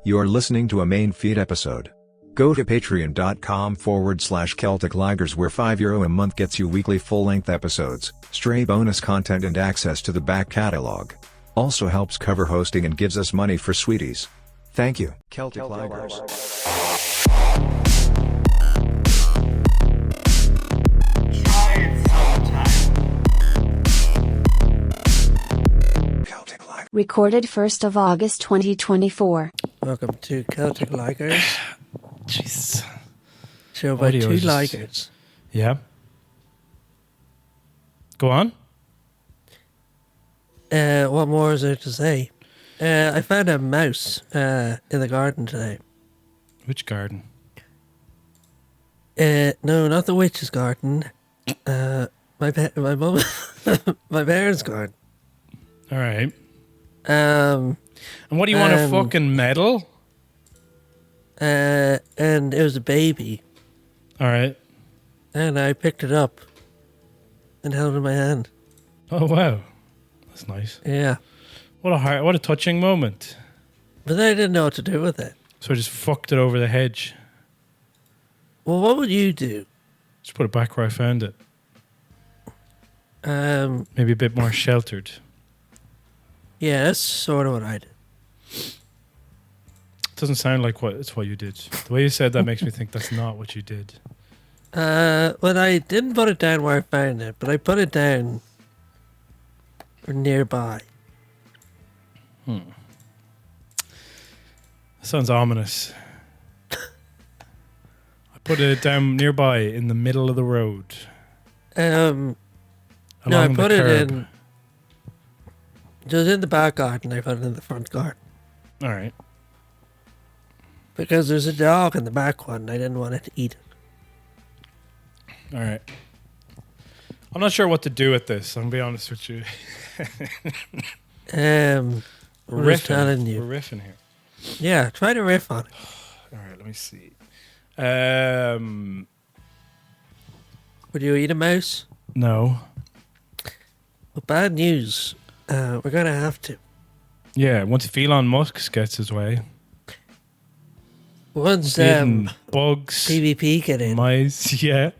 You're listening to a main feed episode. Go to patreon.com/Celtic Ligers where €5 a month gets you weekly full-length episodes, stray bonus content and access to the back catalogue. Also helps cover hosting and gives us money for sweeties. Thank you. Celtic Ligers. Recorded 1st of August 2024. Welcome to Celtic Ligers. Jeez. Show by two Ligers. Yeah. Go on. What more is there to say? I found a mouse in the garden today. Which garden? No, not the witch's garden. My mum, my parents' garden. All right. And what do you want, a fucking medal? And it was a baby. All right. And I picked it up and held it in my hand. Oh wow, that's nice. Yeah. What a touching moment. But then I didn't know what to do with it. So I just fucked it over the hedge. Well, what would you do? Just put it back where I found it. Maybe a bit more sheltered. Yeah, that's sort of what I did. It doesn't sound like it's what you did. The way you said that makes me think that's not what you did. Well, I didn't put it down where I found it, but I put it down nearby. That sounds ominous. I put it down nearby in the middle of the road. No, I put it in. It was in the back garden. I put it in the front garden. All right. Because there's a dog in the back one. I didn't want it to eat it. All right. I'm not sure what to do with this. I'm going to be honest with you. I'm just telling you. We're riffing here. Yeah, try to riff on it. All right, let me see. Would you eat a mouse? No. Well, bad news. We're going to have to. Yeah, once Elon Musk gets his way. Once bugs, PvP get in. mice, yeah.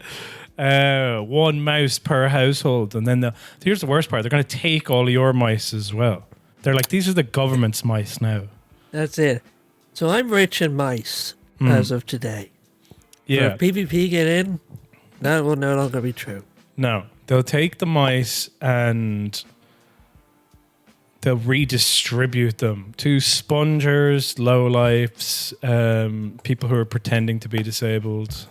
One mouse per household. And then here's the worst part. They're going to take all your mice as well. They're like, these are the government's mice now. That's it. So I'm rich in mice as of today. Yeah. But if PvP get in, that will no longer be true. No, they'll take the mice and they'll redistribute them to spongers, lowlifes, people who are pretending to be disabled.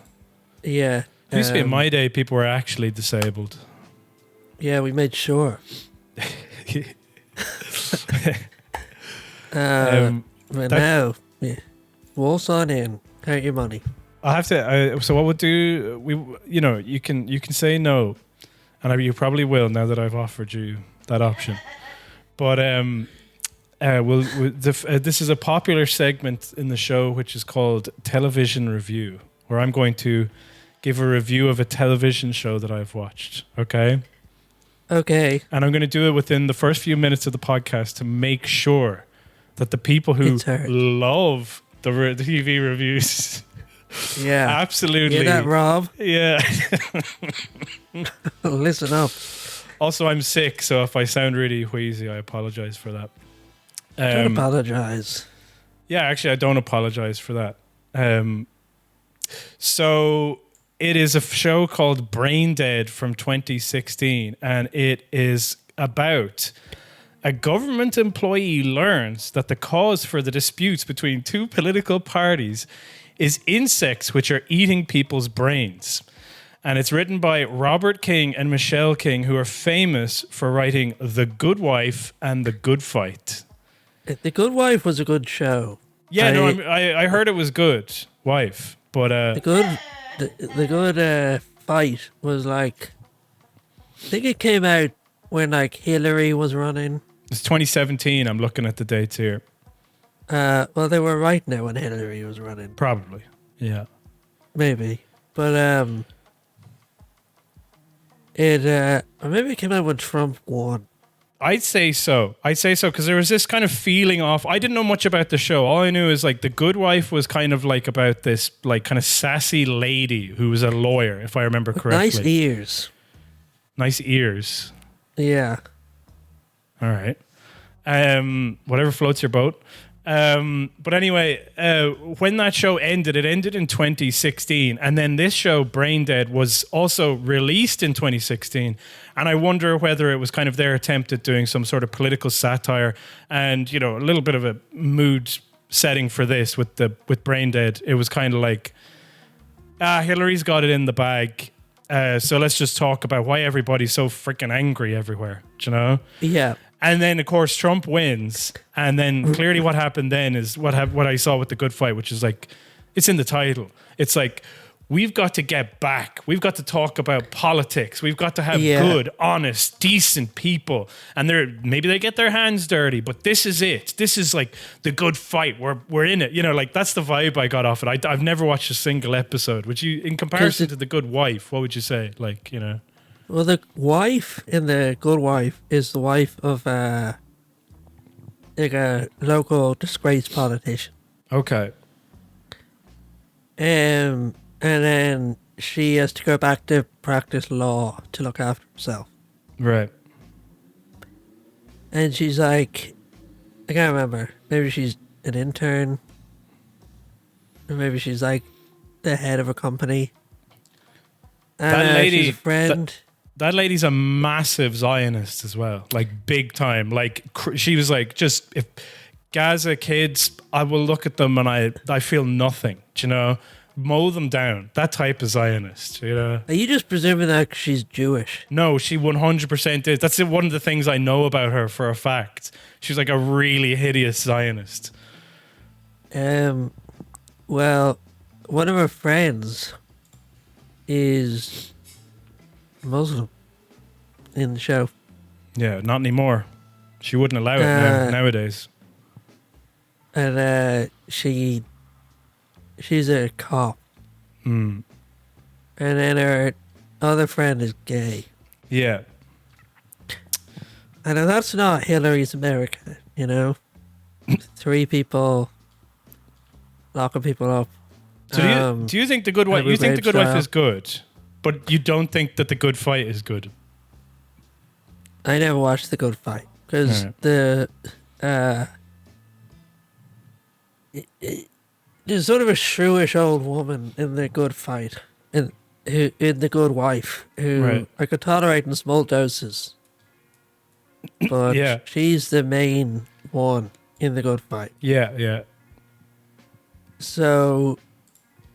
Yeah. It used to be in my day, people were actually disabled. Yeah, we made sure. But now, waltz on in. Count your money. I have to. So what we'll do? You can say no, and you probably will now that I've offered you that option. But this is a popular segment in the show, which is called Television Review, where I'm going to give a review of a television show that I've watched. Okay. Okay. And I'm going to do it within the first few minutes of the podcast to make sure that the people who love the TV reviews, yeah, absolutely, hear that, Rob? Yeah. Listen up. Also, I'm sick, so if I sound really wheezy, I apologize for that. Don't apologize. Yeah, actually, I don't apologize for that. So it is a show called Braindead from 2016, and it is about a government employee learns that the cause for the disputes between two political parties is insects which are eating people's brains. And it's written by Robert King and Michelle King, who are famous for writing The Good Wife and The Good Fight. The Good Wife was a good show. Yeah, I heard it was good, Wife, but the Good Fight was like, I think it came out when like Hillary was running. It's 2017. I'm looking at the dates here. Well, they were right now when Hillary was running. Probably, yeah, maybe, but or maybe it came out when Trump won. I'd say so because there was this kind of feeling off. I didn't know much about the show. All I knew is like The Good Wife was kind of like about this like kind of sassy lady who was a lawyer, if I remember correctly. Nice ears. Nice ears. Yeah. All right. Whatever floats your boat. But anyway, when that show ended, it ended in 2016. And then this show, Braindead, was also released in 2016. And I wonder whether it was kind of their attempt at doing some sort of political satire and, you know, a little bit of a mood setting for this with Braindead. It was kind of like, Hillary's got it in the bag. So let's just talk about why everybody's so freaking angry everywhere. Do you know? Yeah. And then, of course, Trump wins. And then clearly what happened then is what I saw with The Good Fight, which is like, it's in the title. It's like, we've got to get back. We've got to talk about politics. We've got to have good, honest, decent people. And maybe they get their hands dirty, but this is it. This is like the good fight. We're in it. You know, like that's the vibe I got off it. I've never watched a single episode. Would you, in comparison to The Good Wife, what would you say? Like, you know. Well, the wife in The Good Wife is the wife of like a local disgraced politician. Okay. And then she has to go back to practice law to look after herself. Right. And she's like, I can't remember. Maybe she's an intern. Or maybe she's like the head of a company. And that lady, she's a friend. That lady's a massive Zionist as well, like big time. Like she was like, just if Gaza kids, I will look at them and I feel nothing. Do you know, mow them down. That type of Zionist. You know. Are you just presuming that 'cause she's Jewish? No, she 100% is. That's one of the things I know about her for a fact. She's like a really hideous Zionist. Well, one of her friends is Muslim in the show. Yeah, not anymore. She wouldn't allow it nowadays. And she's a cop. Mm. And then her other friend is gay. Yeah. And that's not Hillary's America, you know? 3 people locking people up. So do you think The Good Wife? You think The Good Wife style. is good, but you don't think that The Good Fight is good? I never watched The Good Fight because there's sort of a shrewish old woman in The Good Fight, in The Good Wife, who I could tolerate in small doses, but she's the main one in The Good Fight. Yeah. So,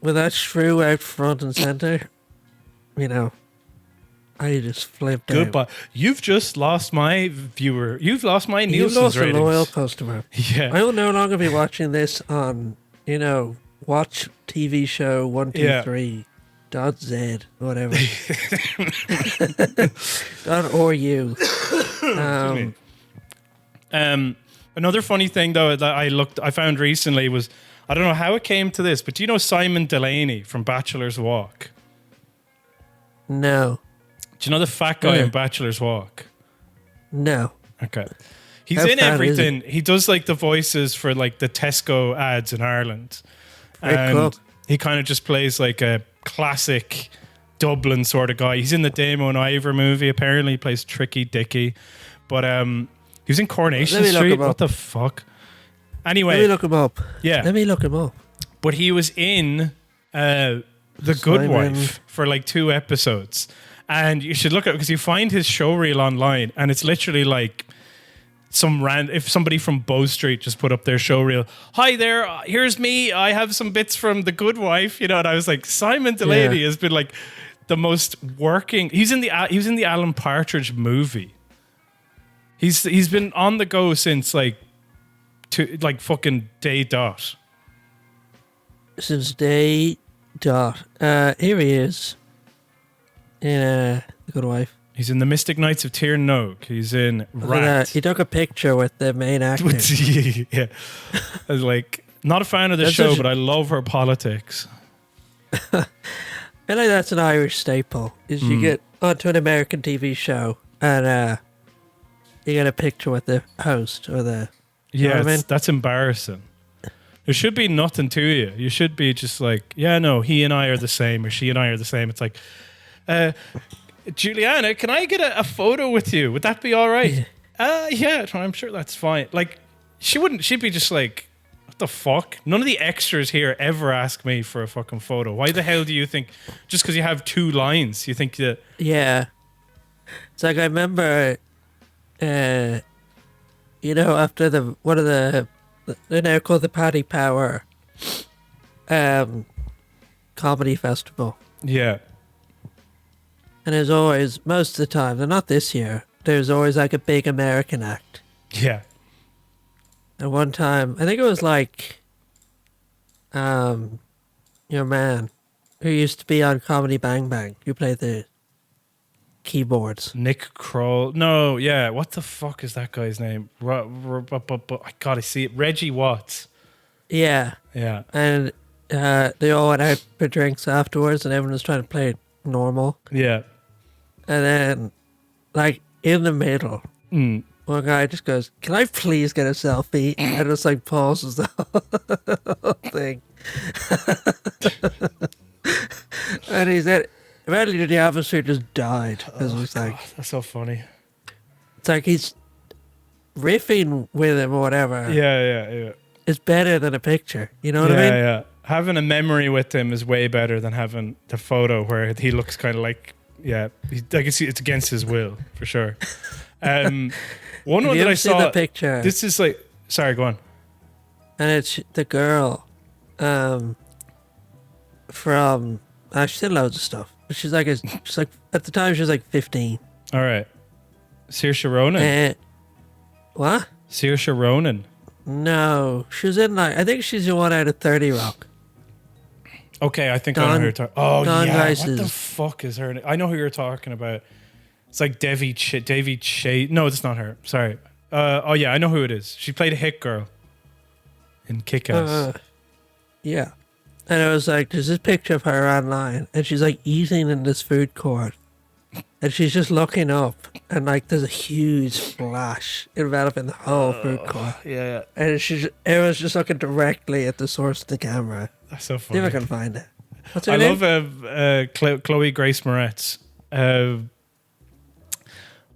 with that shrew out front and center, you know, I just flipped out. Goodbye. You've just lost my viewer. You've lost my Nielsen's You've lost ratings. a loyal customer. Yeah. I will no longer be watching this on, you know, watch TV show 123.z whatever. .ru. Another funny thing though that I found recently was, I don't know how it came to this, but do you know Simon Delaney from Bachelor's Walk? No. Do you know the fat guy in Bachelor's Walk? No. Okay. He's How in fat everything. He does like the voices for like the Tesco ads in Ireland. Very cool. He kind of just plays like a classic Dublin sort of guy. He's in the Damon Ivor movie, apparently. He plays Tricky Dicky. But he was in Coronation Street. What the fuck? Anyway. Let me look him up. Yeah. Let me look him up. But he was in The Good Wife for like 2 episodes. And you should look at it because you find his show reel online and it's literally like if somebody from Bow Street just put up their show reel, hi there, here's me, I have some bits from The Good Wife, you know, and I was like, Simon Delaney has been like the most working. He was in the Alan Partridge movie. He's been on the go since like fucking day dot. Since day dot. Here he is in The Good Wife. He's in The Mystic Knights of Tir Nogue. He's in Rat. He took a picture with the main actor. Yeah. I was like, not a fan of the show, but I love her politics. I feel like that's an Irish staple. Is you get onto an American TV show and you get a picture with the host or the. You know Yeah, what I mean? that's embarrassing. There should be nothing to you. You should be just like, yeah, no, he and I are the same, or she and I are the same. It's like, Juliana, can I get a photo with you? Would that be all right? Yeah, I'm sure that's fine. Like, she'd be just like, what the fuck? None of the extras here ever ask me for a fucking photo. Why the hell do you think, just because you have 2 lines, you think that... Yeah. It's like, I remember, you know, after one of they're now called the Paddy Power comedy festival. Yeah. And there's always, most of the time, and not this year, there's always like a big American act. Yeah. And one time, I think it was like, your man, who used to be on Comedy Bang Bang, who played the keyboards. Nick Kroll. No, yeah. What the fuck is that guy's name? I gotta see it. Reggie Watts. Yeah. Yeah. And they all went out for drinks afterwards, and everyone was trying to play it normal. Yeah. And then, like, in the middle, one guy just goes, "Can I please get a selfie?" And just like pauses the whole thing. And he said, eventually the atmosphere just died. Because it was like, That's so funny. it's like he's riffing with him or whatever. Yeah. It's better than a picture. You know what I mean? Yeah. Having a memory with him is way better than having the photo where he looks kind of like, I can see it's against his will for sure. One Have you that I ever seen saw. the picture? This is like, sorry, go on. And it's the girl from, she did loads of stuff. But she's like at the time she was like 15. All right, Saoirse Ronan. What? Saoirse Ronan. No, she was in like, I think she's the one out of 30 Rock. Okay, I think I know who you're talking. Oh Don yeah, Rice's. what the fuck is her name? I know who you're talking about. It's like Davy Shade. No, it's not her. Sorry. Oh yeah, I know who it is. She played a hit girl in Kick-Ass. Yeah. And it was like, there's this picture of her online, and she's like eating in this food court. And she's just looking up, and like there's a huge splash enveloping the whole food court. Yeah. And everyone's just looking directly at the source of the camera. That's so See if funny. I can find it. What's her I name? love Chloe Grace Moretz. I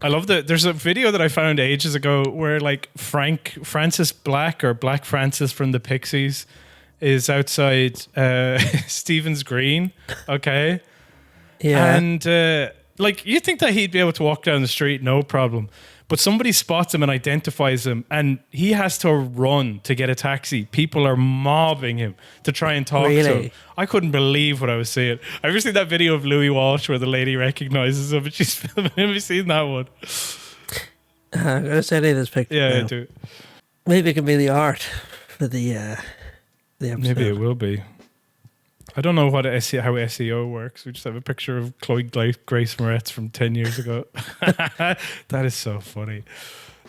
love there's a video that I found ages ago where like Francis Black or Black Francis from the Pixies is outside Stephen's Green. Okay. Yeah. And like you think that he'd be able to walk down the street, no problem. But somebody spots him and identifies him, and he has to run to get a taxi. People are mobbing him to try and talk to him. I couldn't believe what I was seeing. Have you ever seen that video of Louis Walsh where the lady recognizes him and she's filming him? Have you seen that one? I'm going to send you this picture. Yeah, now. I do. Maybe it can be the art for the episode. Maybe it will be. I don't know how SEO works. We just have a picture of Chloe Grace Moretz from 10 years ago. That is so funny.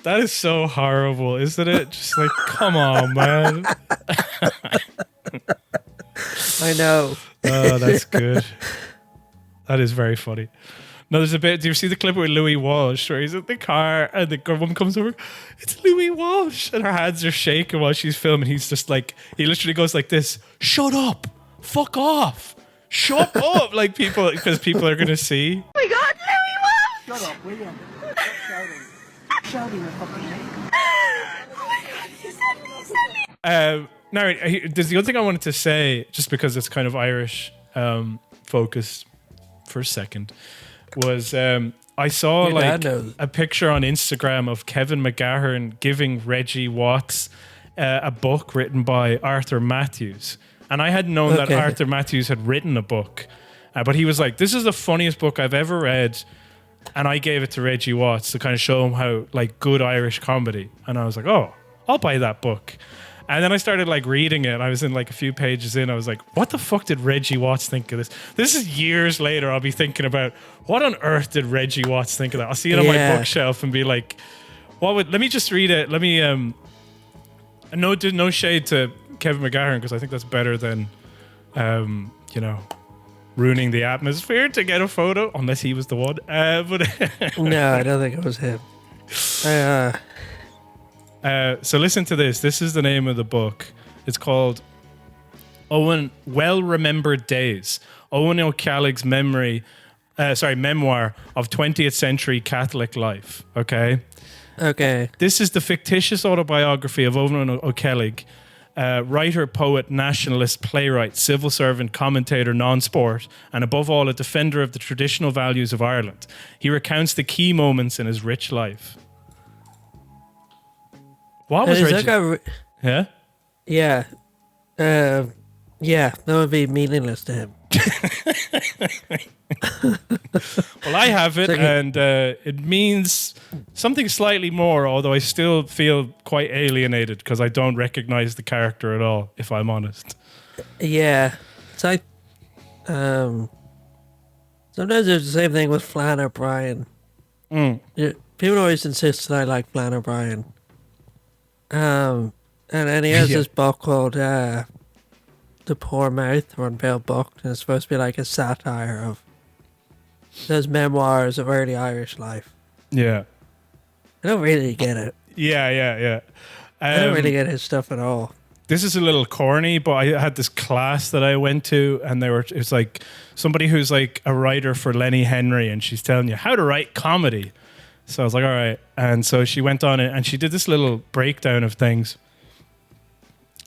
That is so horrible, isn't it? Just like, come on, man. I know. Oh, that's good. That is very funny. No, there's a bit. Do you see the clip with Louis Walsh where he's in the car and the woman comes over? It's Louis Walsh, and her hands are shaking while she's filming. He's just like, he literally goes like this: "Shut up, fuck off, shut up!" Like people, because people are gonna see. We got Louis Walsh. Shut up, will you? Stop shouting. Stop shouting, you fucking name. Oh my god, he said me silly. Now, there's the other thing I wanted to say, just because it's kind of Irish focused for a second, was I saw Your dad like knows. a picture on Instagram of Kevin McGahern giving Reggie Watts a book written by Arthur Matthews. And I hadn't known that Arthur Matthews had written a book. But he was like, this is the funniest book I've ever read. And I gave it to Reggie Watts to kind of show him how like good Irish comedy. And I was like, oh, I'll buy that book. And then I started like reading it. I was in like a few pages in. I was like, what the fuck did Reggie Watts think of this? This is years later. I'll be thinking about what on earth did Reggie Watts think of that? I'll see it on my bookshelf and be like, let me just read it. Let me, no shade to Kevin McGahern, because I think that's better than, ruining the atmosphere to get a photo, unless he was the one. But No, I don't think it was him. So listen to this. This is the name of the book. It's called Owen Well-Remembered Days. Owen O'Callaghan's memoir of 20th century Catholic life. Okay? Okay. This is the fictitious autobiography of Owen O'Callaghan, writer, poet, nationalist, playwright, civil servant, commentator, non-sport, and above all, a defender of the traditional values of Ireland. He recounts the key moments in his rich life. What was Richard? Yeah? Yeah. Yeah, that would be meaningless to him. Well, I have it, and it means something slightly more, although I still feel quite alienated because I don't recognize the character at all, if I'm honest. Yeah. It's like, sometimes there's the same thing with Flann O'Brien. Yeah, people always insist that I like Flann O'Brien. And then he has this book called The Poor Mouth, or Unveiled Book, and it's supposed to be like a satire of those memoirs of early Irish life. Yeah. I don't really get it. Yeah. I don't really get his stuff at all. This is a little corny, but I had this class that I went to, and it's like somebody who's like a writer for Lenny Henry, and she's telling you how to write comedy. So I was like, all right. And so she went on it, and she did this little breakdown of things.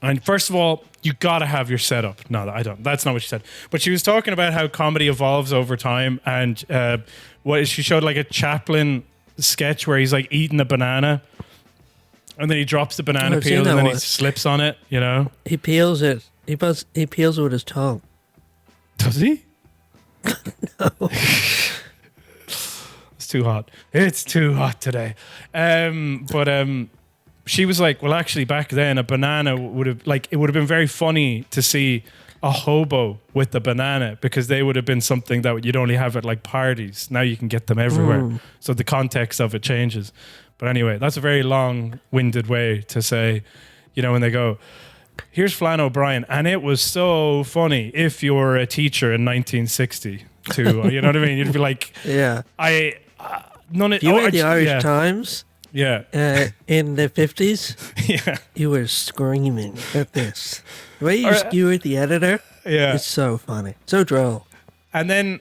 And first of all, you got to have your setup. No, I don't. That's not what she said. But she was talking about how comedy evolves over time. And she showed like a Chaplin sketch where he's like eating a banana. And then he drops the banana peel and then he slips on it, you know? He peels it. He peels it with his tongue. Does he? No. It's too hot. It's too hot today. She was like, well, actually, back then, a banana would have been very funny to see a hobo with a banana, because they would have been something that you'd only have at like parties. Now you can get them everywhere. So the context of it changes. But anyway, that's a very long-winded way to say, you know, when they go, here's Flann O'Brien, and it was so funny if you were a teacher in 1960 too. You know what I mean? You'd be like, yeah. You read the Irish Times? Yeah. In the 50s? Yeah. You were screaming at this. The way you skewered the editor? Yeah. It's so funny. So droll. And then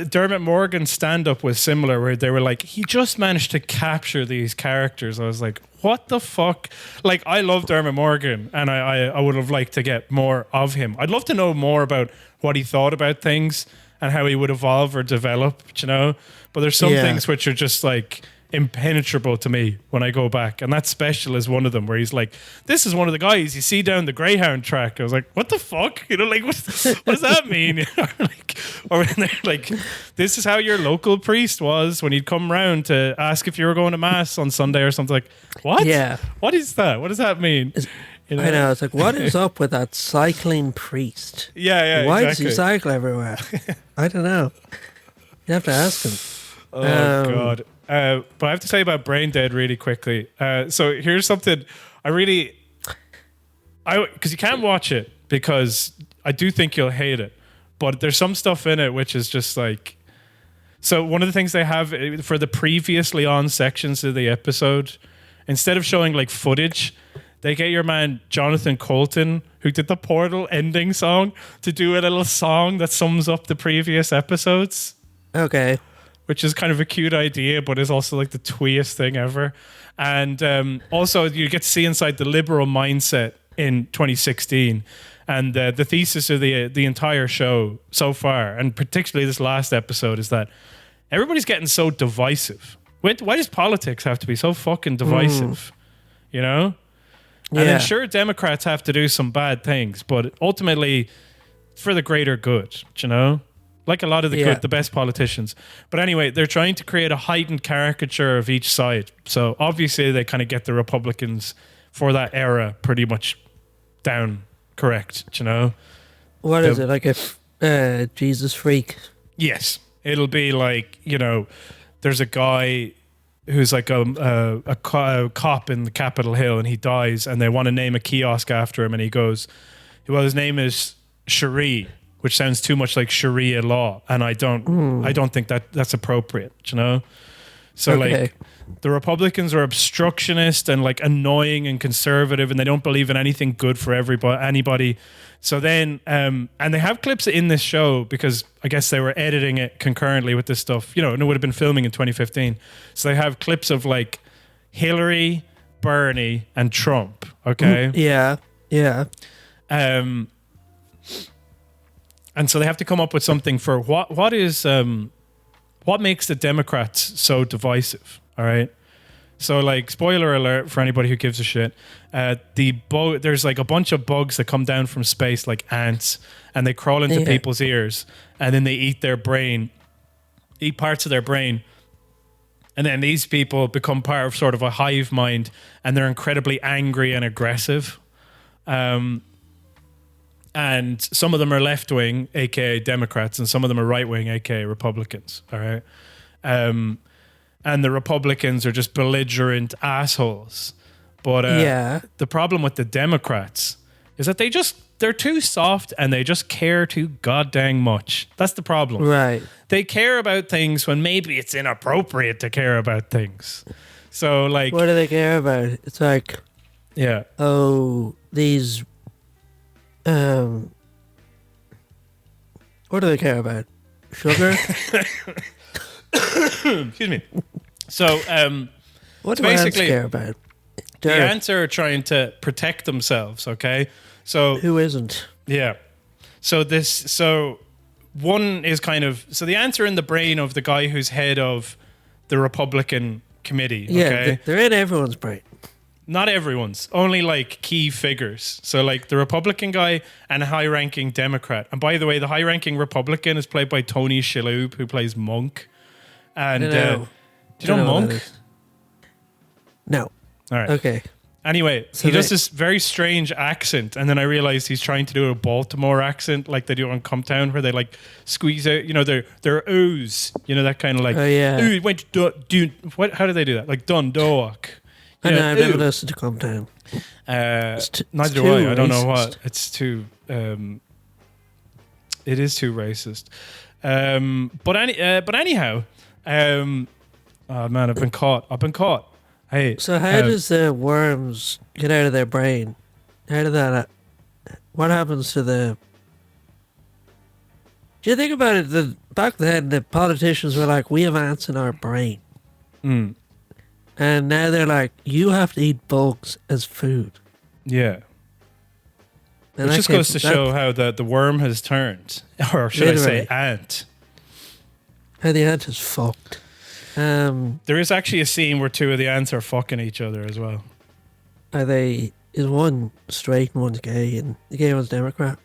Dermot Morgan's stand-up was similar, where they were like, he just managed to capture these characters. I was like, what the fuck? Like, I love Dermot Morgan, and I would have liked to get more of him. I'd love to know more about what he thought about things and how he would evolve or develop, you know? But there's some things which are just like impenetrable to me when I go back, and that special is one of them, where he's like, this is one of the guys you see down the Greyhound track. I was like, what the fuck, you know, like what does that mean? You know, like, or when they're like, this is how your local priest was when he'd come round to ask if you were going to mass on Sunday or something. Like, what? Yeah, what is that? What does that mean? You know? I know, it's like, what is up with that cycling priest? Why does he cycle everywhere? I don't know, you have to ask him. God. But I have to tell you about Braindead really quickly. So here's something because you can't watch it, because I do think you'll hate it. But there's some stuff in it which is just like, so one of the things they have for the previously on sections of the episode, instead of showing like footage, they get your man Jonathan Colton, who did the Portal ending song, to do a little song that sums up the previous episodes. Okay. Which is kind of a cute idea, but is also like the tweest thing ever. And also, you get to see inside the liberal mindset in 2016. And the thesis of the entire show so far, and particularly this last episode, is that everybody's getting so divisive. Why does politics have to be so fucking divisive? You know? And then sure, Democrats have to do some bad things, but ultimately, for the greater good, you know? Like a lot of the best politicians. But anyway, they're trying to create a heightened caricature of each side. So obviously they kind of get the Republicans for that era pretty much down correct, you know? What is it, like a Jesus freak? Yes. It'll be like, you know, there's a guy who's like a cop in the Capitol Hill, and he dies, and they want to name a kiosk after him, and he goes, well, his name is Cherie, which sounds too much like Sharia law, and I don't think that's appropriate, you know. So Okay. like the Republicans are obstructionist and like annoying and conservative, and they don't believe in anything good for anybody. So then, and they have clips in this show because I guess they were editing it concurrently with this stuff, you know, and it would have been filming in 2015. So they have clips of like Hillary, Bernie, and Trump. Okay. Yeah. Yeah. And so they have to come up with something for what makes the Democrats so divisive. All right. So like, spoiler alert for anybody who gives a shit. There's like a bunch of bugs that come down from space like ants, and they crawl into people's ears, and then they eat parts of their brain. And then these people become part of sort of a hive mind, and they're incredibly angry and aggressive. And some of them are left wing, aka Democrats, and some of them are right wing, aka Republicans. All right. And the Republicans are just belligerent assholes. But the problem with the Democrats is that they're too soft and they just care too goddamn much. That's the problem. Right. They care about things when maybe it's inappropriate to care about things. So like, What do they care about? It's like, yeah. oh, these, what do they care about? Sugar? Excuse me. So, What do basically, ants care about? the Dirt. ants are trying to protect themselves, okay? So, Who isn't? yeah. So one is kind of, so the ants are in the brain of the guy who's head of the Republican committee, Yeah, okay? they're in everyone's brain. Not everyone's, only like key figures. So like the Republican guy and a high-ranking Democrat. And by the way, the high-ranking Republican is played by Tony Shalhoub, who plays Monk. And do you know Monk? No. All right. Okay. Anyway, So he does this very strange accent, and then I realized he's trying to do a Baltimore accent like they do on Comptown, where they like squeeze out, you know, their oohs, you know, that kind of like, Oh, yeah. ooh, went to what? How do they do that? Like Dundalk. I know, I've never ooh. listened to Calm Down. Neither do too I. I don't know racist. what. It's too. It is too racist. But anyhow. Oh man, I've been caught. Hey. So how does the worms get out of their brain? How did that? What happens to the? Do you think about it? Back then, the politicians were like, "We have ants in our brain," and now they're like, "You have to eat bugs as food." Yeah. And Which that just came- goes to that- show how the worm has turned, or should I say, Literally. ant. how the ant is fucked. There is actually a scene where two of the ants are fucking each other as well. Are they? Is one straight and one's gay, and the gay one's Democrat?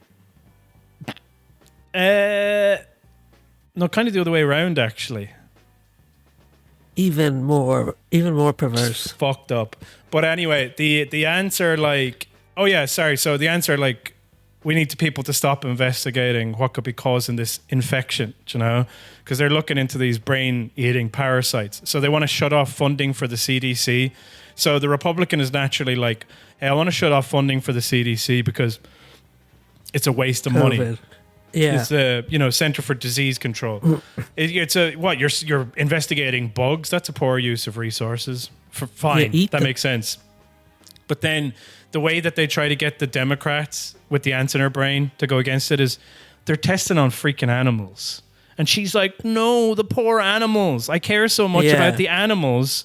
No, kind of the other way around, actually. Even more perverse. Fucked up. But anyway, the ants are like, oh yeah, sorry. So the ants are like, we need people to stop investigating what could be causing this infection, you know, because they're looking into these brain-eating parasites. So they want to shut off funding for the CDC. So the Republican is naturally like, hey, I want to shut off funding for the CDC because it's a waste of money. COVID. Yeah. It's the Center for Disease Control. It's you're investigating bugs. That's a poor use of resources. Fine, eat that them. makes sense. But then the way that they try to get the Democrats with the ants in her brain to go against it is they're testing on freaking animals. And she's like, no, the poor animals. I care so much Yeah. about the animals.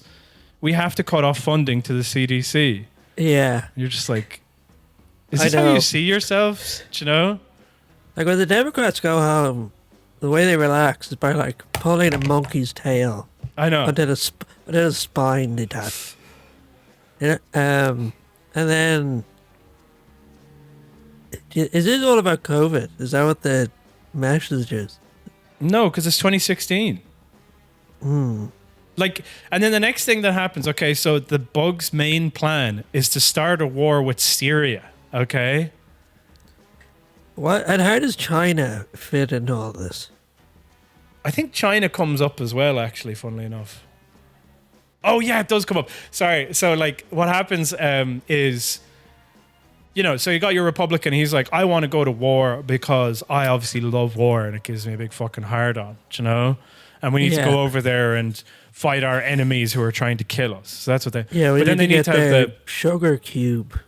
We have to cut off funding to the CDC. Yeah. You're just like, is I this how know. you see yourselves? Do you know? Like when the Democrats go home, the way they relax is by like pulling a monkey's tail I know. until a spine detached. Yeah, and then is this all about COVID? Is that what the message is? No, because it's 2016. Like, and then the next thing that happens, okay, so the bug's main plan is to start a war with Syria, okay? What and how does China fit into all this? I think China comes up as well, actually, funnily enough. Oh, yeah, it does come up. Sorry. So, like, what happens is, so you got your Republican, he's like, I want to go to war because I obviously love war and it gives me a big fucking hard on, you know? And we need to Yeah. go over there and fight our enemies who are trying to kill us. So that's what they. Yeah, we but then need they to need get to have their the. sugar cube.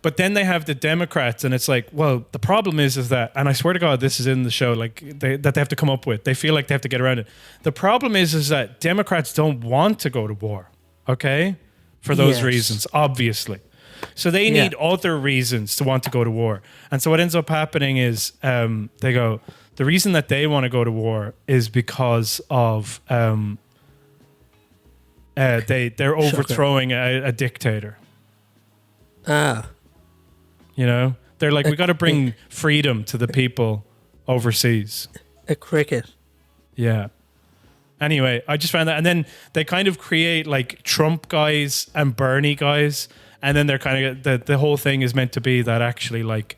But then they have the Democrats, and it's like, well, the problem is that, and I swear to God, this is in the show, like that they have to come up with. They feel like they have to get around it. The problem is that Democrats don't want to go to war, okay, for those reasons, obviously. So they need other reasons to want to go to war. And so what ends up happening is they go, the reason that they want to go to war is because of they're overthrowing a dictator. Ah. You know, they're like, we got to bring freedom to the people overseas. A cricket. Yeah. Anyway, I just found that. And then they kind of create like Trump guys and Bernie guys. And then they're kind of, the whole thing is meant to be that actually like,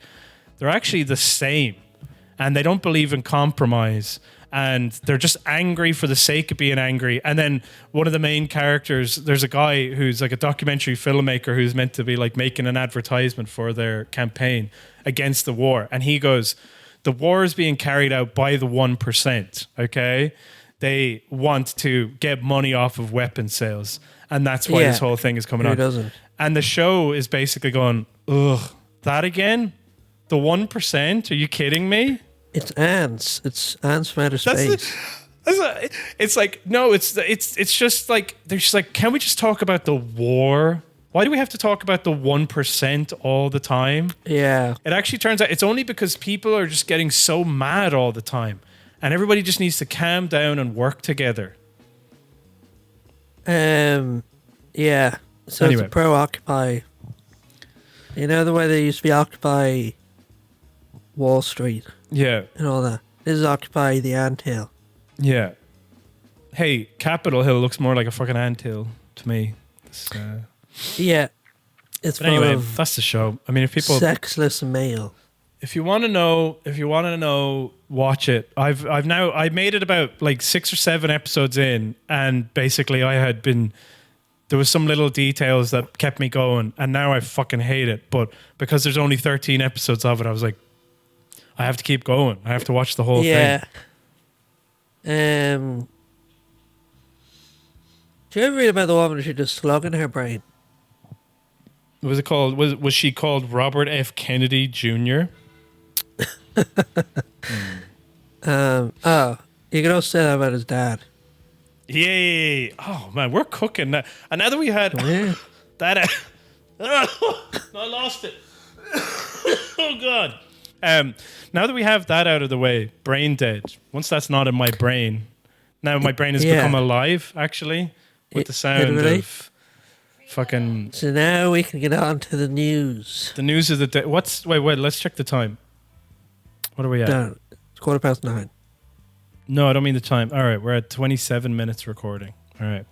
they're actually the same. And they don't believe in compromise. And they're just angry for the sake of being angry. And then one of the main characters, there's a guy who's like a documentary filmmaker who's meant to be like making an advertisement for their campaign against the war. And he goes, the war is being carried out by the 1%, okay? They want to get money off of weapon sales. And that's why this whole thing is coming on. Doesn't. And the show is basically going, ugh, that again? The 1%? Are you kidding me? It's ants. It's ants from outer space. It's like, no, it's just like, they're just like, can we just talk about the war? Why do we have to talk about the 1% all the time? Yeah. It actually turns out it's only because people are just getting so mad all the time. And everybody just needs to calm down and work together. Yeah. So Anyway. it's a pro-Occupy. You know the way they used to be Occupy Wall Street Yeah. and all that? This is Occupy the Anthill. Yeah. Hey, Capitol Hill looks more like a fucking anthill to me. Yeah. It's But anyway, full of that's the show. I mean, if people, sexless male. if you want to know, watch it. I made it about like 6 or 7 episodes in, and basically there was some little details that kept me going, and now I fucking hate it. But because there's only 13 episodes of it, I was like, I have to keep going. I have to watch the whole thing. Do you ever read about the woman who just slug in her brain? Was it called? Was she called Robert F. Kennedy Jr.? Oh, you can also say that about his dad. Yay! Oh man, we're cooking now. And now that we had that, I lost it. Oh god. Now that we have that out of the way, Braindead. Once that's not in my brain, now my brain has become alive. Actually, with the sound of fucking. So now we can get on to the news. The news of the day. Wait. Let's check the time. What are we at? Done. It's 9:15. No, I don't mean the time. All right, we're at 27 minutes recording. All right.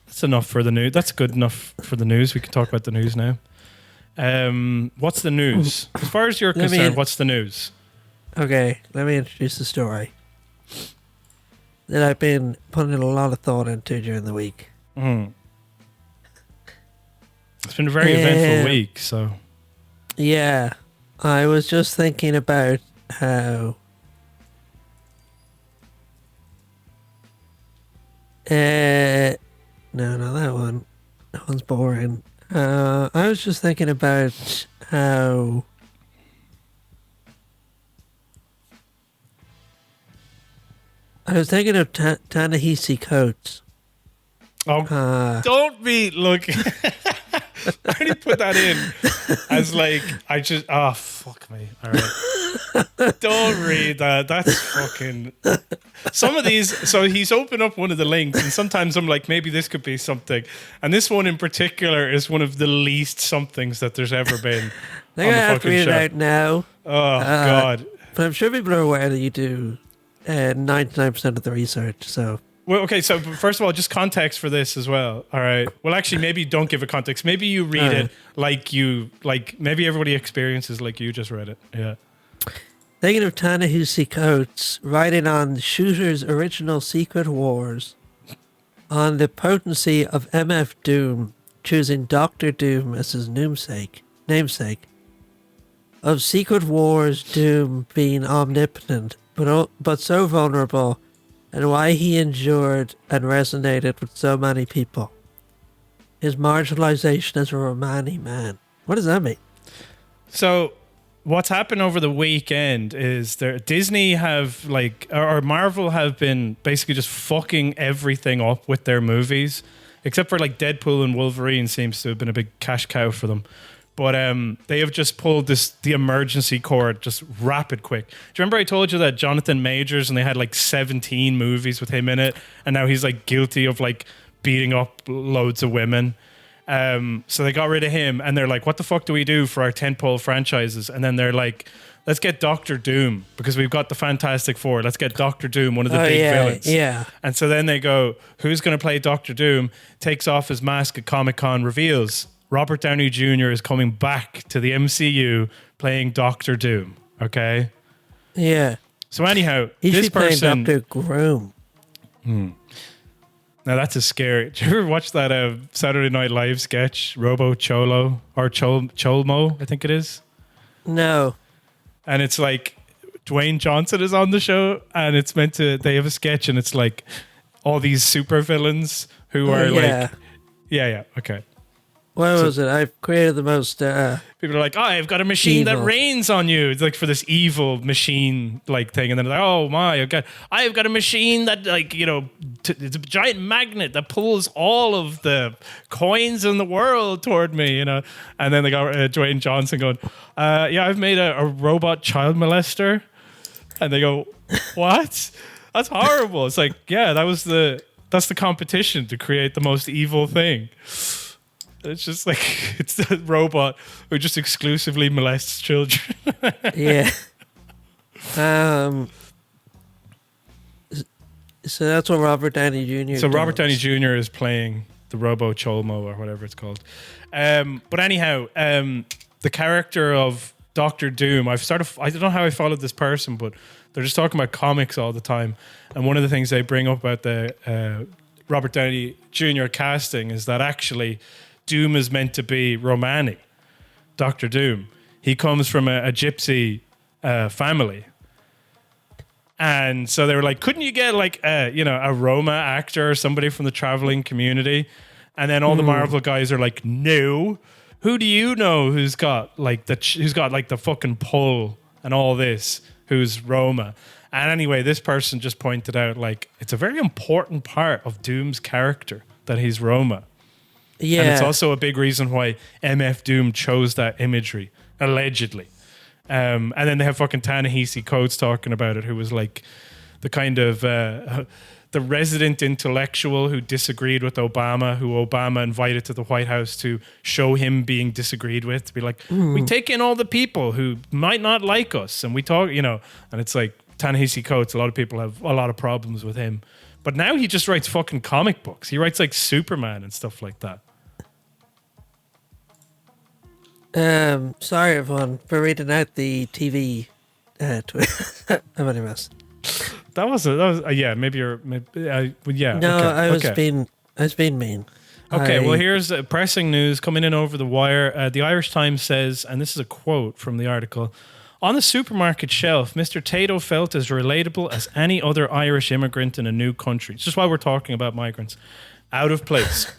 That's enough for the news. That's good enough for the news. We can talk about the news now. What's the news? As far as you're concerned, what's the news? Okay, let me introduce the story that I've been putting a lot of thought into during the week. It's been a very eventful week, so. Yeah, I was just thinking about how no, not that one. That one's boring. I was just thinking about how I was thinking of Ta-Nehisi Coates. Oh, don't be look. I already put that in as like fuck me. All right, don't read that. That's fucking. Some of these. So he's opened up one of the links, and sometimes I'm like, maybe this could be something. And this one in particular is one of the least somethings that there's ever been. They're gonna have to read it out now. Oh god! But I'm sure people are aware that you do 99% of the research. So. Well, okay, so first of all, just context for this as well. All right. Well, actually, maybe don't give a context. Maybe you read it like maybe everybody experiences like you just read it. Yeah. Thinking of Ta-Nehisi Coates writing on Shooter's original Secret Wars on the potency of MF Doom, choosing Dr. Doom as his namesake, of Secret Wars Doom being omnipotent, but so vulnerable and why he endured and resonated with so many people. His marginalization as a Romani man. What does that mean? So what's happened over the weekend is Disney have or Marvel have been basically just fucking everything up with their movies, except for like Deadpool and Wolverine seems to have been a big cash cow for them. But they have just pulled the emergency cord just rapid quick. Do you remember I told you that Jonathan Majors and they had like 17 movies with him in it, and now he's like guilty of like beating up loads of women? So they got rid of him, and they're like, what the fuck do we do for our tentpole franchises? And then they're like, let's get Doctor Doom, because we've got the Fantastic Four. Let's get Doctor Doom, one of the big villains. Yeah. And so then they go, who's going to play Doctor Doom? Takes off his mask at Comic-Con, reveals Robert Downey Jr. is coming back to the MCU playing Doctor Doom. Okay? Yeah. So anyhow, He this should be person... playing Dr. Groom. Now that's a scary... Did you ever watch that Saturday Night Live sketch, Robo Cholo, or Cholmo, I think it is? No. And it's like Dwayne Johnson is on the show, and it's meant to... They have a sketch, and it's like all these supervillains who are like... Yeah, okay. What was it? I've created the most... People are like, oh, I've got a machine that rains on you. It's like for this evil machine like thing. And then they're like, oh my God, I've got a machine that like, it's a giant magnet that pulls all of the coins in the world toward me, And then they got Dwayne Johnson going, yeah, I've made a robot child molester. And they go, what? That's horrible. It's like, yeah, that's the competition to create the most evil thing. It's just like, it's the robot who just exclusively molests children. Yeah. So that's what Robert Downey Jr. So does. Robert Downey Jr. is playing the Robo Cholmo or whatever it's called. But anyhow, the character of Doctor Doom, I don't know how I followed this person, but they're just talking about comics all the time. And one of the things they bring up about the Robert Downey Jr. casting is that actually Doom is meant to be Romani, Dr. Doom. He comes from a gypsy family. And so they were like, couldn't you get like a Roma actor or somebody from the traveling community? And then all the Marvel guys are like, no. Who do you know who's got like the fucking pull and all this, who's Roma? And anyway, this person just pointed out like it's a very important part of Doom's character that he's Roma. Yeah. And it's also a big reason why MF Doom chose that imagery, allegedly. And then they have fucking Ta-Nehisi Coates talking about it, who was like the kind of the resident intellectual who disagreed with Obama, who Obama invited to the White House to show him being disagreed with, to be like, we take in all the people who might not like us, and we talk, and it's like Ta-Nehisi Coates, a lot of people have a lot of problems with him. But now he just writes fucking comic books. He writes like Superman and stuff like that. Sorry everyone for reading out the TV tweet. I'm only mess. That was maybe you're yeah. No, okay. I was being mean. Okay, well here's pressing news coming in over the wire. The Irish Times says, and this is a quote from the article: on the supermarket shelf, Mr. Tato felt as relatable as any other Irish immigrant in a new country. It's just why we're talking about migrants. Out of place.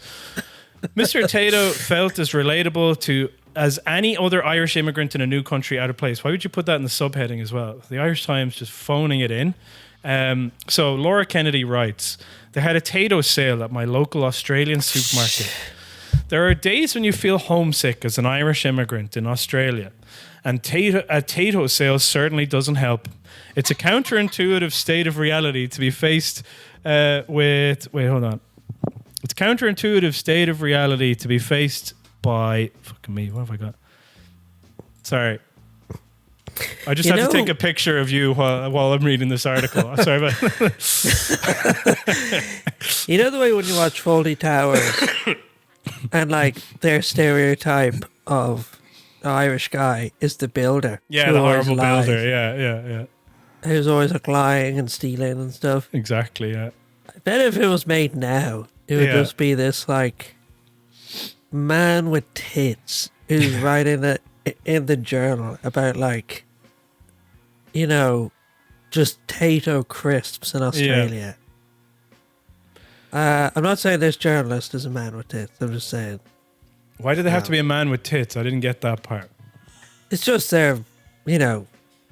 Mr. Tato felt as relatable as any other Irish immigrant in a new country. Out of place. Why would you put that in the subheading as well? The Irish Times just phoning it in. So Laura Kennedy writes, they had a Tato sale at my local Australian supermarket. There are days when you feel homesick as an Irish immigrant in Australia, and a Tato sale certainly doesn't help. It's a counterintuitive state of reality to be faced with... Wait, hold on. It's a counterintuitive state of reality to be faced by... Fucking me, what have I got? Sorry. I just have to take a picture of you while I'm reading this article. I'm sorry about You know the way when you watch Fawlty Towers and like their stereotype of the Irish guy is the builder. Yeah, the horrible builder. Yeah. Who's always like lying and stealing and stuff. Exactly, yeah. I bet if it was made now, it would just be this like man with tits who's writing it in the journal about like, just Tato crisps in Australia. I'm not saying this journalist is a man with tits. I'm just saying Why do they have to be a man with tits? I didn't get that part. it's just their, They're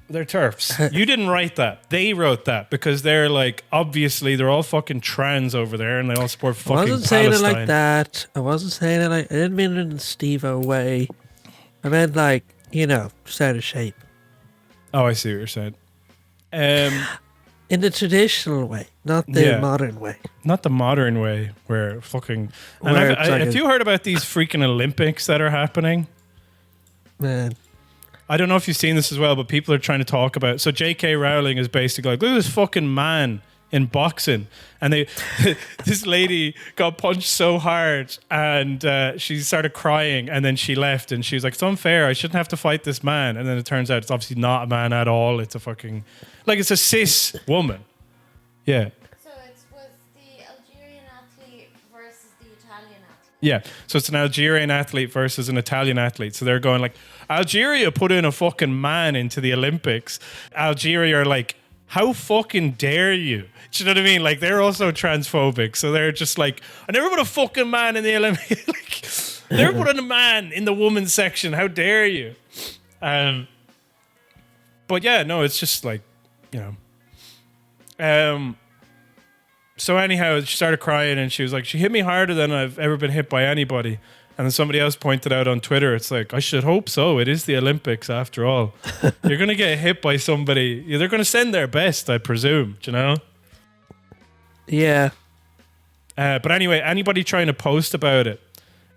TERFs. You didn't write that. They wrote that because they're like, obviously, they're all fucking trans over there and they all support fucking I wasn't saying Palestine. it like that. I wasn't saying it like, I didn't mean it in the Steve-O way. I meant like, just out of shape. Oh, I see what you're saying. In the traditional way, not the modern way. Not the modern way where fucking... And Where it's like have you heard about these freaking Olympics that are happening? Man. I don't know if you've seen this as well, but people are trying to talk about... So J.K. Rowling is basically like, look at this fucking man in boxing. And this lady got punched so hard and she started crying and then she left and she was like, it's unfair. I shouldn't have to fight this man. And then it turns out it's obviously not a man at all. It's a fucking... Like, it's a cis woman. Yeah. So it was the Algerian athlete versus the Italian athlete. Yeah. So it's an Algerian athlete versus an Italian athlete. So they're going like, Algeria put in a fucking man into the Olympics. Algeria are like, how fucking dare you? Do you know what I mean? Like, they're also transphobic. So they're just like, I never put a fucking man in the Olympics. Like, never put a man in the women's section. How dare you? But yeah, no, it's just like, so anyhow, she started crying and she was like, she hit me harder than I've ever been hit by anybody. And then somebody else pointed out on Twitter, it's like, I should hope so. It is the Olympics after all. You're going to get hit by somebody. They're going to send their best, I presume. Do you know? Yeah. But anyway, anybody trying to post about it,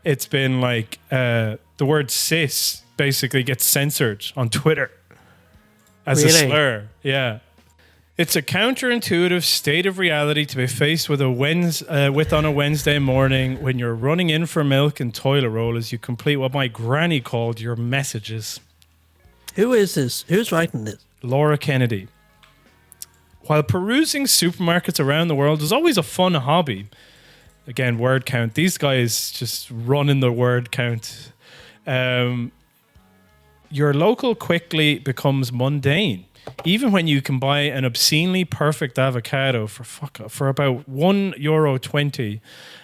it's been like the word cis basically gets censored on Twitter as a slur. Yeah. It's a counterintuitive state of reality to be faced with on a Wednesday morning when you're running in for milk and toilet roll as you complete what my granny called your messages. Who is this? Who's writing this? Laura Kennedy. While perusing supermarkets around the world is always a fun hobby. Again, word count. These guys just running the word count. Your local quickly becomes mundane. Even when you can buy an obscenely perfect avocado for about €1.20,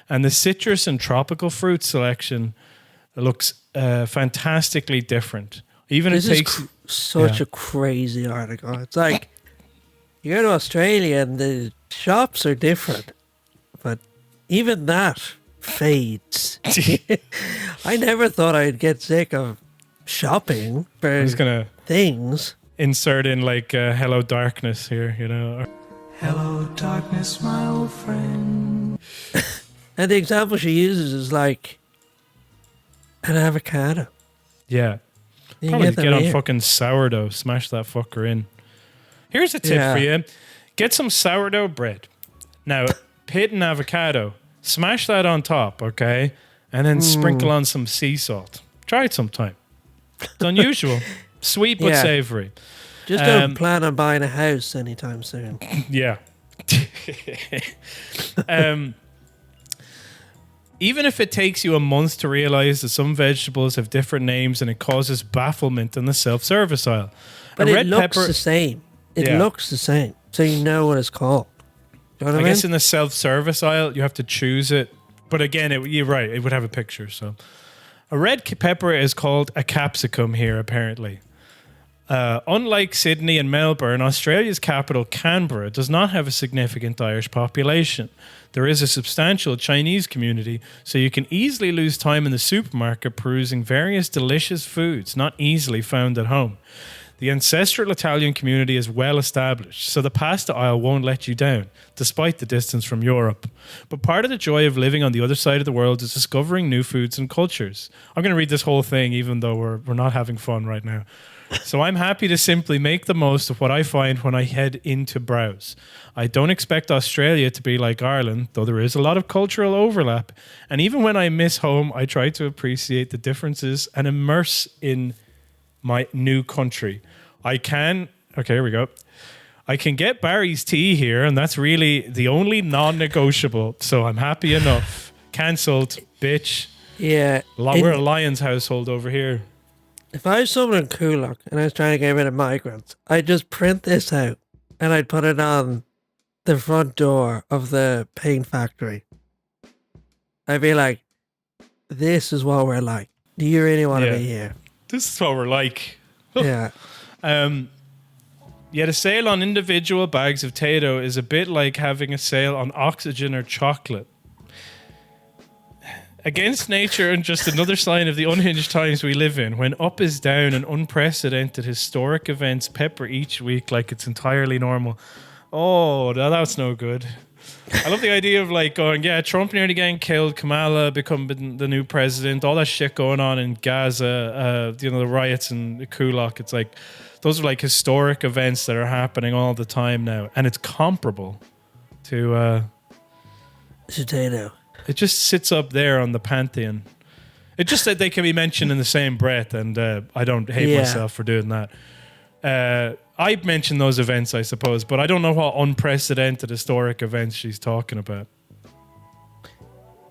and the citrus and tropical fruit selection looks fantastically different. Even this it takes is such a crazy article. It's like you go to Australia and the shops are different, but even that fades. I never thought I'd get sick of shopping for things. Insert in like Hello Darkness here, Hello darkness, my old friend. And the example she uses is like an avocado. Yeah. You Probably get get on here. fucking sourdough, smash that fucker in. Here's a tip for you. Get some sourdough bread. Now, pit an avocado. Smash that on top, okay? And then sprinkle on some sea salt. Try it sometime. It's unusual. Sweet but savory. Just don't plan on buying a house anytime soon. Yeah. Even if it takes you a month to realize that some vegetables have different names and it causes bafflement in the self-service aisle. But it looks the same. It looks the same. So you know what it's called. You know what I mean? guess in the self-service aisle, you have to choose it. But again, you're right. It would have a picture. So a red pepper is called a capsicum here, apparently. Unlike Sydney and Melbourne, Australia's capital, Canberra, does not have a significant Irish population. There is a substantial Chinese community, so you can easily lose time in the supermarket perusing various delicious foods not easily found at home. The ancestral Italian community is well established, so the pasta aisle won't let you down, despite the distance from Europe. But part of the joy of living on the other side of the world is discovering new foods and cultures. I'm going to read this whole thing, even though we're not having fun right now. So I'm happy to simply make the most of what I find when I head in to browse. I don't expect Australia to be like Ireland, though there is a lot of cultural overlap. And even when I miss home, I try to appreciate the differences and immerse in my new country. Here we go. I can get Barry's tea here, and that's really the only non-negotiable. So I'm happy enough. Cancelled, bitch. Yeah. We're a Lions household over here. If I was someone in Coolock and I was trying to get rid of migrants, I'd just print this out and I'd put it on the front door of the paint factory. I'd be like, this is what we're like. Do you really want to Yeah. be here? This is what we're like. Yeah. Yet a sale on individual bags of Tayto is a bit like having a sale on oxygen or chocolate. Against nature and just another sign of the unhinged times we live in, when up is down and unprecedented historic events pepper each week like it's entirely normal. Oh, that's no good. I love the idea of like going, yeah, Trump nearly getting killed, Kamala becoming the new president, all that shit going on in Gaza, the riots and Kulak. It's like, those are like historic events that are happening all the time now. And it's comparable to... Potato. It just sits up there on the pantheon. It just said they can be mentioned in the same breath, and I don't hate myself for doing that. I mentioned those events, I suppose, but I don't know what unprecedented historic events she's talking about.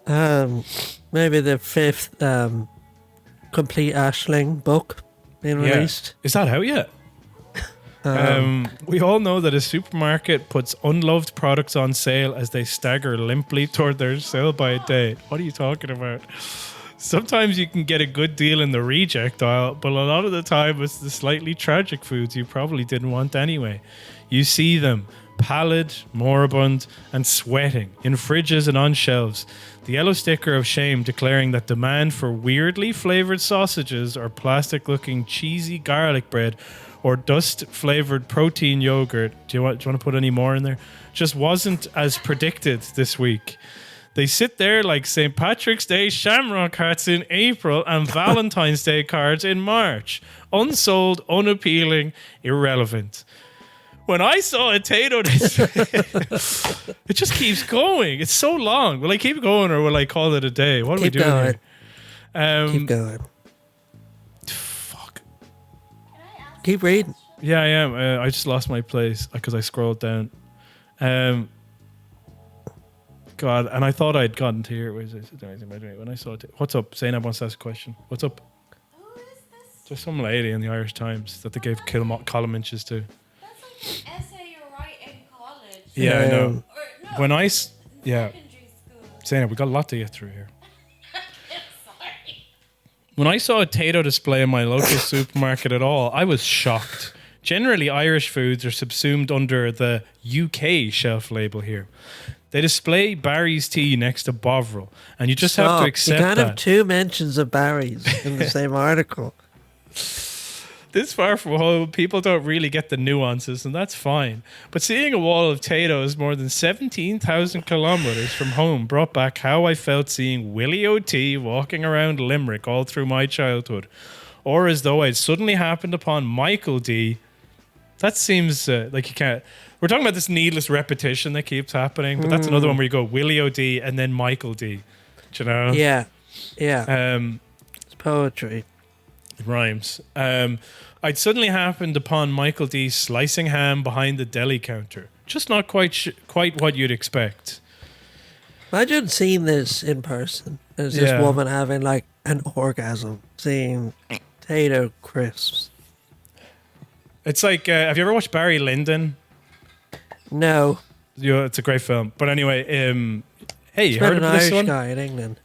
Maybe the 5th complete Ashling book being released. Is that out yet? We all know that a supermarket puts unloved products on sale as they stagger limply toward their sell-by date. What are you talking about? Sometimes you can get a good deal in the reject aisle, but a lot of the time it's the slightly tragic foods you probably didn't want anyway. You see them, pallid, moribund, and sweating, in fridges and on shelves. The yellow sticker of shame declaring that demand for weirdly flavored sausages or plastic-looking cheesy garlic bread or dust-flavored protein yogurt, do you want to put any more in there? Just wasn't as predicted this week. They sit there like St. Patrick's Day shamrock hats in April and Valentine's Day cards in March. Unsold, unappealing, irrelevant. When I saw a Tayto, it just keeps going. It's so long. Will I keep going or will I call it a day? What are we doing here? Keep going. Fuck. Keep reading. Yeah, I am. I just lost my place because I scrolled down. God, and I thought I'd gotten to here. When I saw it, what's up? Zainab wants to ask a question. What's up? Who is this? There's some lady in the Irish Times that they gave column inches to. That's like the essay you write in college. Yeah, I know. Or, no, When I secondary school. Zainab, we got a lot to get through here. Sorry. When I saw a Tayto display in my local supermarket at all, I was shocked. Generally, Irish foods are subsumed under the UK shelf label here. They display Barry's tea next to Bovril, and you just have to accept you can't that. have 2 mentions of Barry's in the same article. This far from home, people don't really get the nuances, and that's fine. But seeing a wall of Taytos more than 17,000 kilometres from home brought back how I felt seeing Willie O.T. walking around Limerick all through my childhood. Or as though I'd suddenly happened upon Michael D. That seems like you can't... We're talking about this needless repetition that keeps happening, but that's another one where you go Willie O.D. and then Michael D. Do you know? Yeah. It's poetry. It rhymes. I'd suddenly happened upon Michael D. slicing ham behind the deli counter. Just not quite what you'd expect. Imagine seeing this in person. There's this woman having like an orgasm seeing potato crisps. It's like, have you ever watched Barry Lyndon? No. It's a great film. But anyway, hey, you It's heard about of an this Irish one? guy in England.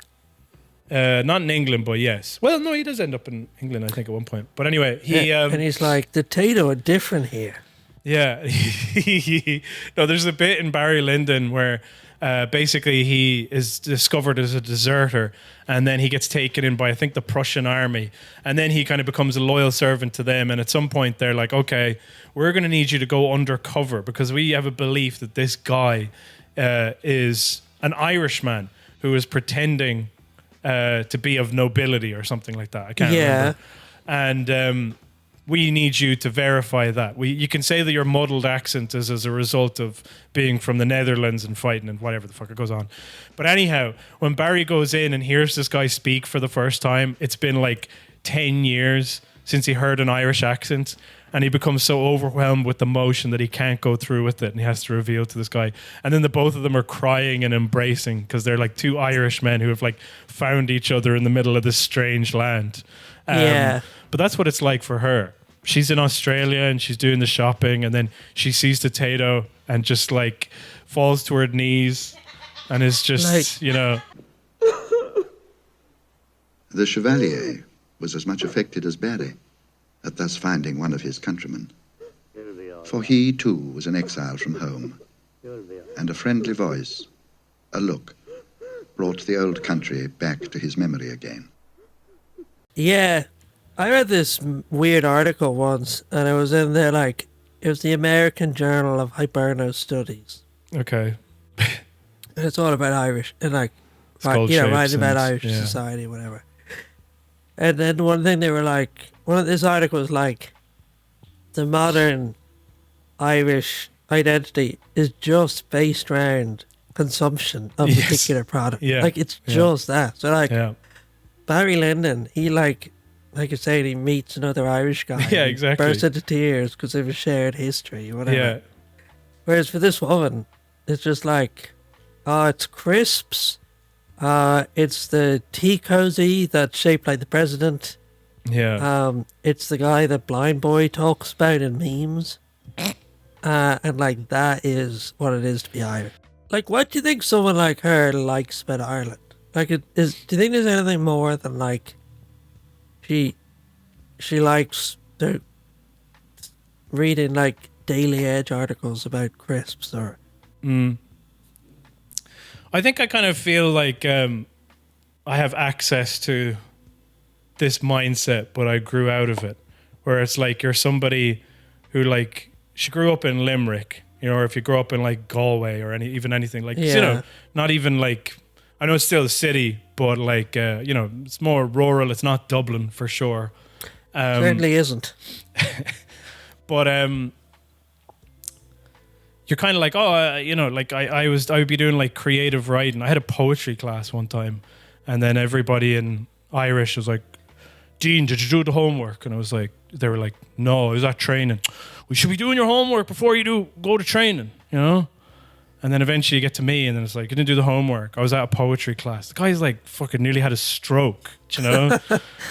Not in England, but yes. Well, no, he does end up in England, I think, at one point. But anyway, and he's like, the potato are different here. Yeah. No, there's a bit in Barry Lyndon where basically he is discovered as a deserter and then he gets taken in by, I think, the Prussian army. And then he kind of becomes a loyal servant to them. And at some point they're like, okay, we're going to need you to go undercover because we have a belief that this guy is an Irishman who is pretending to be of nobility or something like that. I can't remember. And we need you to verify that. You can say that your muddled accent is as a result of being from the Netherlands and fighting and whatever the fuck it goes on. But anyhow, when Barry goes in and hears this guy speak for the first time, it's been like 10 years since he heard an Irish accent. And he becomes so overwhelmed with emotion that he can't go through with it. And he has to reveal to this guy. And then the both of them are crying and embracing because they're like 2 Irish men who have like found each other in the middle of this strange land. But that's what it's like for her. She's in Australia and she's doing the shopping. And then she sees the Tayto and just like falls to her knees and is just, like, you know. The Chevalier was as much affected as Barry at thus finding one of his countrymen. For he, too, was an exile from home, and a friendly voice, a look, brought the old country back to his memory again. Yeah, I read this weird article once, and it was in there like, it was the American Journal of Hiberno Studies. Okay. And it's all about Irish, and like, Skull writing shapes about and- Irish yeah. society, whatever. And then one thing they were like, one of this article was like, the modern Irish identity is just based around consumption of Yes. particular product. Yeah. Like, it's Yeah. just that. So like, Yeah. Barry Lyndon, he like you say, he meets another Irish guy. Yeah, and he exactly. bursts into tears because they have a shared history, whatever. Yeah. Whereas for this woman, it's just like, it's crisps. It's the tea cozy that's shaped like the president. Yeah. It's the guy that Blind Boy talks about in memes. And like, that is what it is to be Irish. Like, what do you think someone like her likes about Ireland? Like, do you think there's anything more than like, she likes reading like Daily Edge articles about crisps or? I think I kind of feel like I have access to this mindset, but I grew out of it. Where it's like you're somebody who like, she grew up in Limerick, you know, or if you grew up in like Galway or even anything like, you know, not even like, I know it's still a city, but like, you know, it's more rural. It's not Dublin for sure. Certainly isn't. But you're kind of like, you know, like I would be doing like creative writing. I had a poetry class one time, and then everybody in Irish was like, Dean, did you do the homework? And I was like, they were like, no, I was at training. We should be doing your homework before you go to training, you know? And then eventually you get to me, and then it's like, you didn't do the homework. I was at a poetry class. The guy's like fucking nearly had a stroke, you know?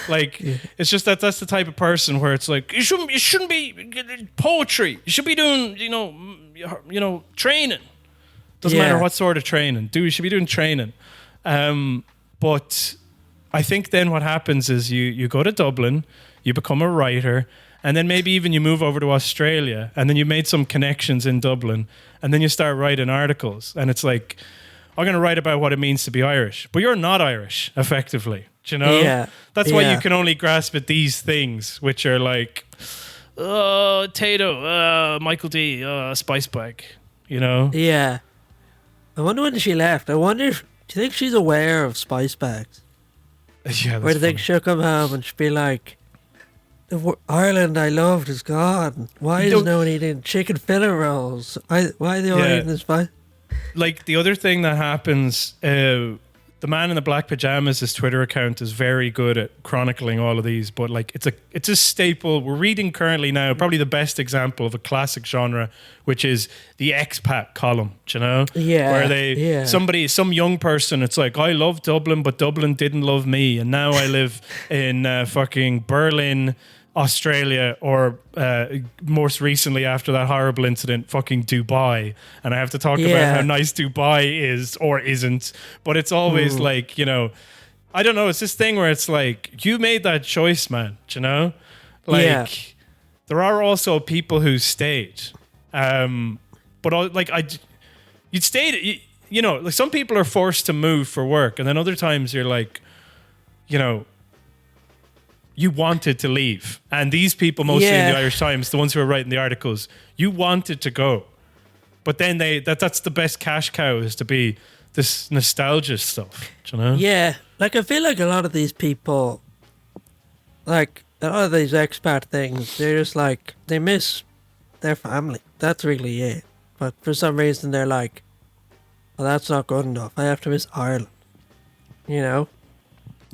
Like, it's just that's the type of person where it's like, you shouldn't be poetry. You should be doing, you know, training. Doesn't matter what sort of training. You should be doing training. But I think then what happens is you go to Dublin, you become a writer, and then maybe even you move over to Australia, and then you made some connections in Dublin, and then you start writing articles, and it's like, I'm going to write about what it means to be Irish, but you're not Irish, effectively. Do you know? Yeah. That's why you can only grasp at these things, which are like, Tato, Michael D, Spice Bag, you know? Yeah. I wonder when she left. I wonder do you think she's aware of spice bags? Yeah, Or do you think she'll come home and she'll be like, the Ireland I loved is gone. Why is no one eating chicken fillet rolls? Why are they all eating this spice? Like, the other thing that happens, the man in the black pajamas, his Twitter account is very good at chronicling all of these, but like, it's a staple. We're reading currently now probably the best example of a classic genre, which is the expat column, do you know? Yeah. Where some young person, it's like, I love Dublin, but Dublin didn't love me, and now I live in fucking Berlin, Australia, or most recently after that horrible incident, fucking Dubai, and I have to talk about how nice Dubai is or isn't, but it's always like, you know, I don't know, it's this thing where it's like, you made that choice, man, do you know? Like, there are also people who stayed, but like, you'd stayed, you know, like, some people are forced to move for work, and then other times you're like, you know, you wanted to leave. And these people, mostly in the Irish Times, the ones who are writing the articles, you wanted to go. But then that's the best cash cow, is to be this nostalgia stuff. Do you know? Yeah. Like, I feel like a lot of these people, like, a lot of these expat things, they're just like, they miss their family. That's really it. But for some reason, they're like, well, that's not good enough. I have to miss Ireland. You know?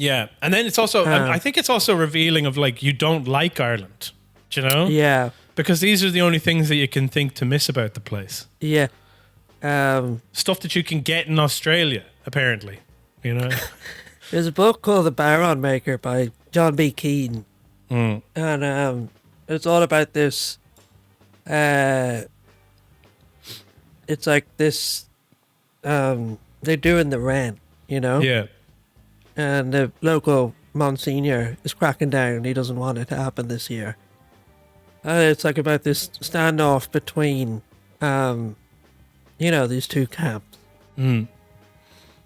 Yeah, and then it's also, I think it's also revealing of like, you don't like Ireland, do you know? Yeah. Because these are the only things that you can think to miss about the place. Yeah. Stuff that you can get in Australia, apparently, you know? There's a book called The Baron Maker by John B. Keane. And it's all about this, it's like this, they're doing the rent, you know? Yeah. And the local Monsignor is cracking down. He doesn't want it to happen this year. It's like about this standoff between, these two camps. Mm.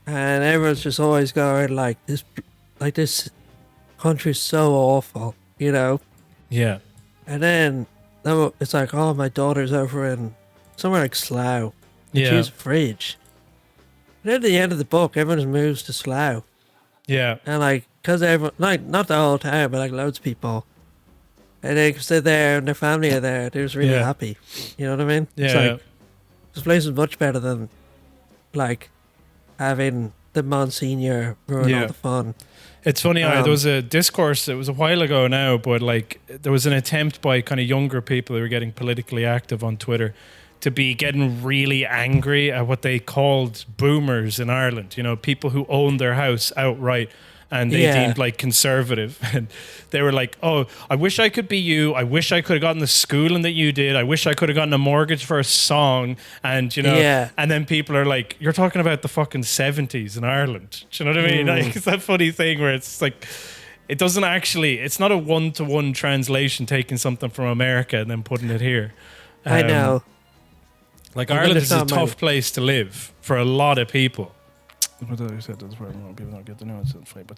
And everyone's just always going this country's so awful, Yeah. And then it's like, oh, my daughter's over in somewhere like Slough. And Yeah. she has a fridge. And at the end of the book, everyone moves to Slough. Yeah. And because everyone, not the whole town, but loads of people. And because they're there and their family are there, they're just really happy. You know what I mean? Yeah. It's like, this place is much better than, having the Monsignor ruin all the fun. It's funny, there was a discourse, it was a while ago now, but there was an attempt by kind of younger people who were getting politically active on Twitter to be getting really angry at what they called boomers in Ireland, people who owned their house outright and they deemed conservative. And they were like, oh, I wish I could be you. I wish I could have gotten the schooling that you did. I wish I could have gotten a mortgage for a song. And, and then people are like, you're talking about the fucking 70s in Ireland. Do you know what I mean? It's that funny thing where it's like, it doesn't actually, it's not a one-to-one translation taking something from America and then putting it here. I know. Ireland is a tough place to live for a lot of people. But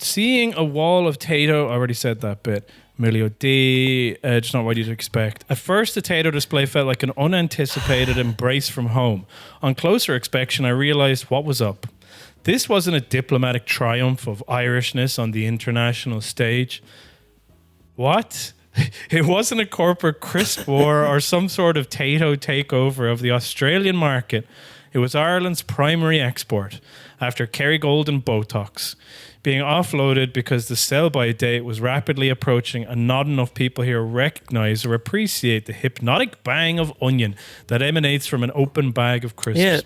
seeing a wall of Tayto, I already said that bit. Emilio D, just not what you'd expect. At first, the Tayto display felt like an unanticipated embrace from home. On closer inspection, I realised what was up. This wasn't a diplomatic triumph of Irishness on the international stage. What? It wasn't a corporate crisp war or some sort of Tayto takeover of the Australian market. It was Ireland's primary export, after Kerrygold and Botox, being offloaded because the sell-by date was rapidly approaching and not enough people here recognise or appreciate the hypnotic bang of onion that emanates from an open bag of crisps. Yeah,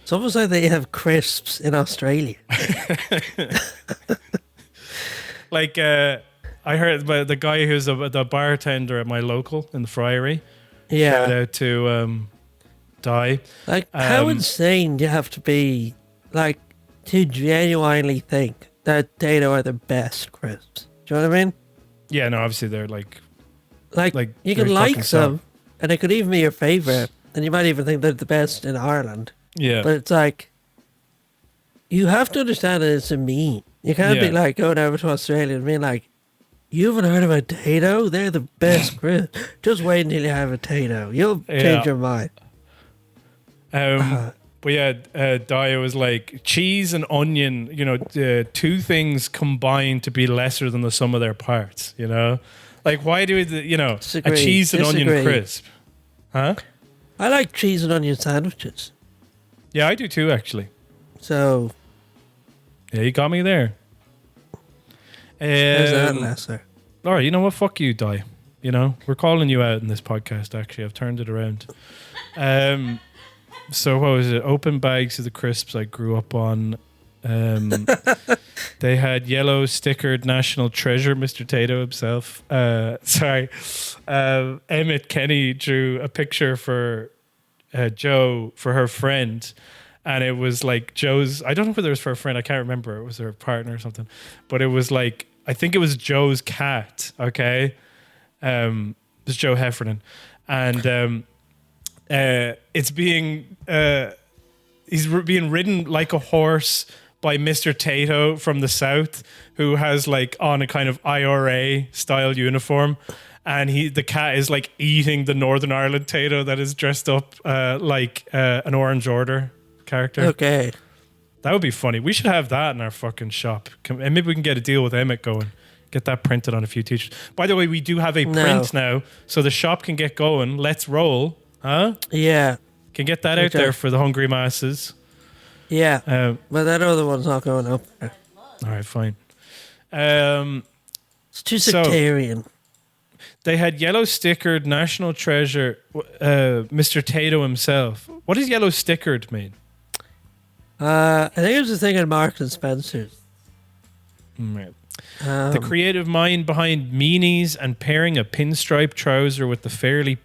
it's almost like they have crisps in Australia. I heard about the guy who's the bartender at my local in the Friary. Yeah. Shout out to Di. How insane do you have to be, to genuinely think that Tayto are the best crisps? Do you know what I mean? Yeah, no, obviously they're you can like them, and it could even be your favourite, and you might even think they're the best in Ireland. Yeah. But it's you have to understand that it's a meme. You can't be going over to Australia and being you haven't heard about Tayto? They're the best crisps. Just wait until you have a Tayto. You'll change your mind. But yeah, Daya was like, cheese and onion, two things combined to be lesser than the sum of their parts, Why do we, Disagree. a cheese and onion crisp? Huh? I like cheese and onion sandwiches. Yeah, I do too, actually. So. Yeah, you got me there. How's that lesser? All right, you know what? Fuck you, Di. We're calling you out in this podcast, actually. I've turned it around. So what was it? Open bags of the crisps I grew up on. They had yellow stickered national treasure, Mr. Tayto himself. Emmett Kenny drew a picture for Joe for her friend. And it was Joe's, I don't know whether it was for a friend, I can't remember. It was her partner or something. But it was I think it was Joe's cat, okay? It was Joe Heffernan. And it's being he's being ridden like a horse by Mr. Tayto from the south, who has on a kind of IRA style uniform, and the cat is eating the Northern Ireland Tayto that is dressed up like an Orange Order character. Okay, that would be funny. We should have that in our fucking shop, and maybe we can get a deal with Emmett going. Get that printed on a few t-shirts. By the way, we do have a print now, so the shop can get going. Let's roll. Huh? Yeah. Can get that out there for the hungry masses. Yeah. But that other one's not going up there. All right, fine. It's too sectarian. They had yellow stickered national treasure, Mr. Tayto himself. What does yellow stickered mean? I think it was the thing in Marks and Spencer's. Right. The creative mind behind meanies and pairing a pinstripe trouser with the freshly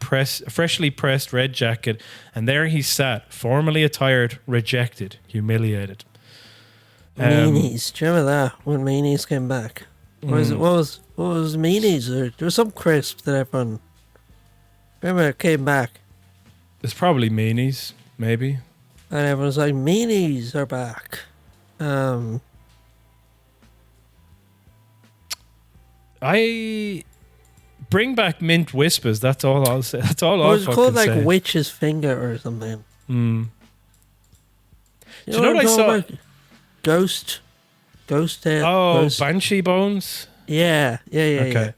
pressed red jacket, and there he sat, formally attired, rejected, humiliated. Meanies, do you remember that when Meanies came back? What was meanies? Or there was some crisp that everyone. Remember it came back, It's probably meanies, maybe. and everyone was like, "Meanies are back." I bring back mint whispers. That's all I'll say. That's all It I'll was fucking called like say. witch's finger or something. Mm. You Do you know what I I'm saw? talking about? Ghost head. Oh, ghost. banshee bones. Yeah. Okay.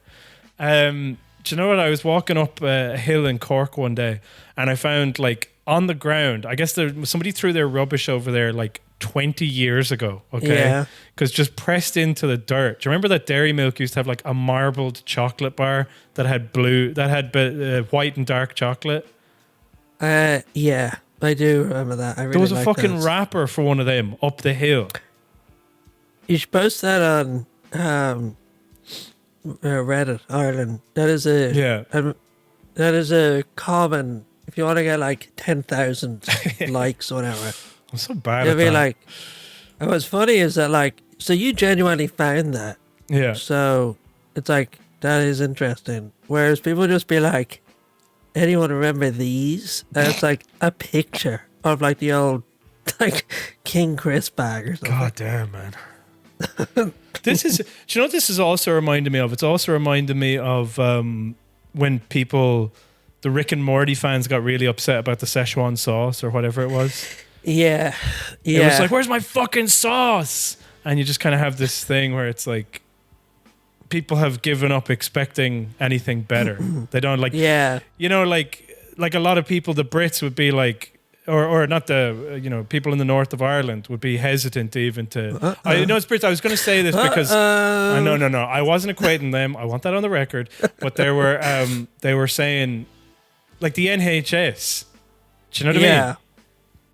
Do you know what? I was walking up a hill in Cork one day, and I found like on the ground. I guess somebody threw their rubbish over there like 20 years ago. Okay, Yeah. because just pressed into the dirt. Do you remember that Dairy Milk used to have like a marbled chocolate bar that had white and dark chocolate? Yeah, I do remember that. I really There was a like fucking those. wrapper for one of them up the hill. You should post that on Reddit Ireland. That is a common. If you want to get like 10,000 likes or whatever, I'm so bad it'll at be that. like. And what's funny is that like, so you genuinely found that. Yeah. So it's like that is interesting. Whereas people just be like, anyone remember these? And it's like a picture of like the old like King Chris bag or something. God damn, man. This is. Do you know what this is also reminding me of? It's also reminding me of when people, the Rick and Morty fans, got really upset about the Szechuan sauce or whatever it was. Yeah. It was like, where's my fucking sauce? And you just kind of have this thing where it's like people have given up expecting anything better. They don't like, Yeah. you know, like a lot of people, the Brits would be like, or not the, people in the north of Ireland would be hesitant even to, I know it's Brits. I was going to say this because, no, I wasn't equating them. I want that on the record. But they were saying, like the NHS. Do you know what I mean?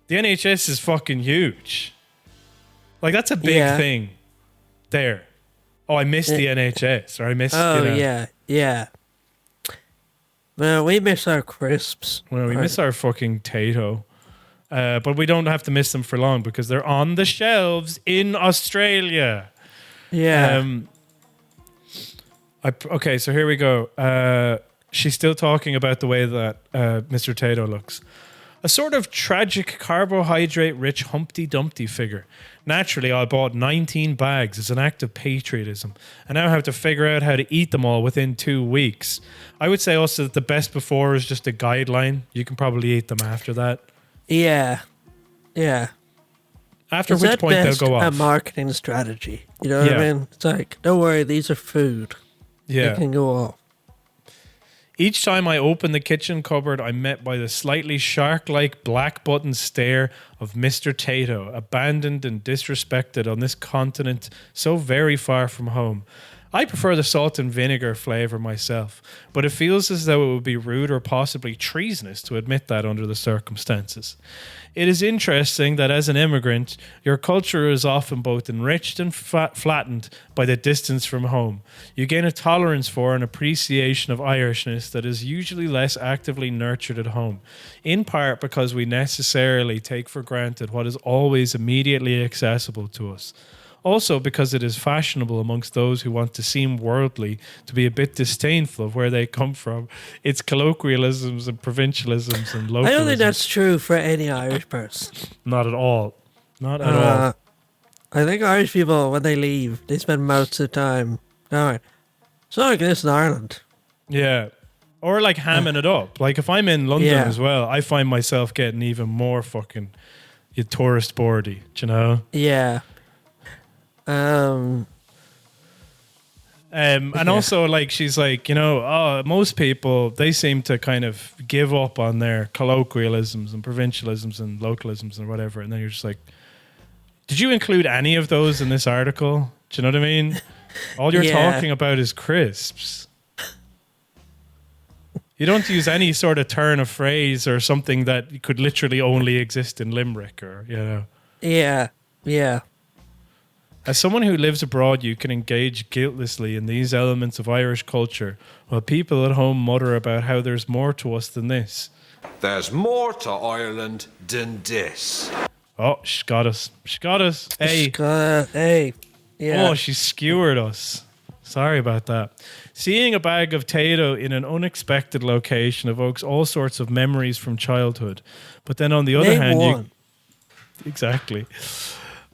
The NHS is fucking huge. Like that's a big thing there. Oh, I missed the NHS, or I missed. Yeah. Well, we miss our crisps. Well, we miss our fucking Tayto. But we don't have to miss them for long because they're on the shelves in Australia. Yeah. Okay, so here we go. She's still talking about the way that Mr. Tato looks. A sort of tragic carbohydrate-rich Humpty Dumpty figure. Naturally, I bought 19 bags as an act of patriotism, and now have to figure out how to eat them all within 2 weeks. I would say also that the best before is just a guideline. You can probably eat them after that. Yeah. After Is which that point they'll best go off. a marketing strategy? You know what I mean? It's like, don't worry, these are food. Yeah. They can go off. Each time I open the kitchen cupboard, I'm met by the slightly shark-like black button stare of Mr. Tato, abandoned and disrespected on this continent so very far from home. I prefer the salt and vinegar flavour myself, but it feels as though it would be rude or possibly treasonous to admit that under the circumstances. It is interesting that as an immigrant, your culture is often both enriched and flattened by the distance from home. You gain a tolerance for and appreciation of Irishness that is usually less actively nurtured at home, in part because we necessarily take for granted what is always immediately accessible to us. Also because it is fashionable amongst those who want to seem worldly to be a bit disdainful of where they come from, its colloquialisms and provincialisms and localisms. I don't think that's true for any Irish person. Not at all. Not at all. I think Irish people, when they leave, they spend most of the time. All right. It's not like this in Ireland. Yeah. Or like hamming it up. Like if I'm in London Yeah. as well, I find myself getting even more fucking tourist boardy, do you know? Yeah. And also, like, she's like, most people, they seem to kind of give up on their colloquialisms and provincialisms and localisms and whatever. And then you're just like, did you include any of those in this article? Do you know what I mean? All you're talking about is crisps. You don't use any sort of turn of phrase or something that could literally only exist in Limerick or, Yeah. As someone who lives abroad, you can engage guiltlessly in these elements of Irish culture, while people at home mutter about how there's more to us than this. There's more to Ireland than this. Oh, she got us. Hey. Hey. Yeah. Oh, she skewered us. Sorry about that. Seeing a bag of Tato in an unexpected location evokes all sorts of memories from childhood. But then on the other hand, exactly.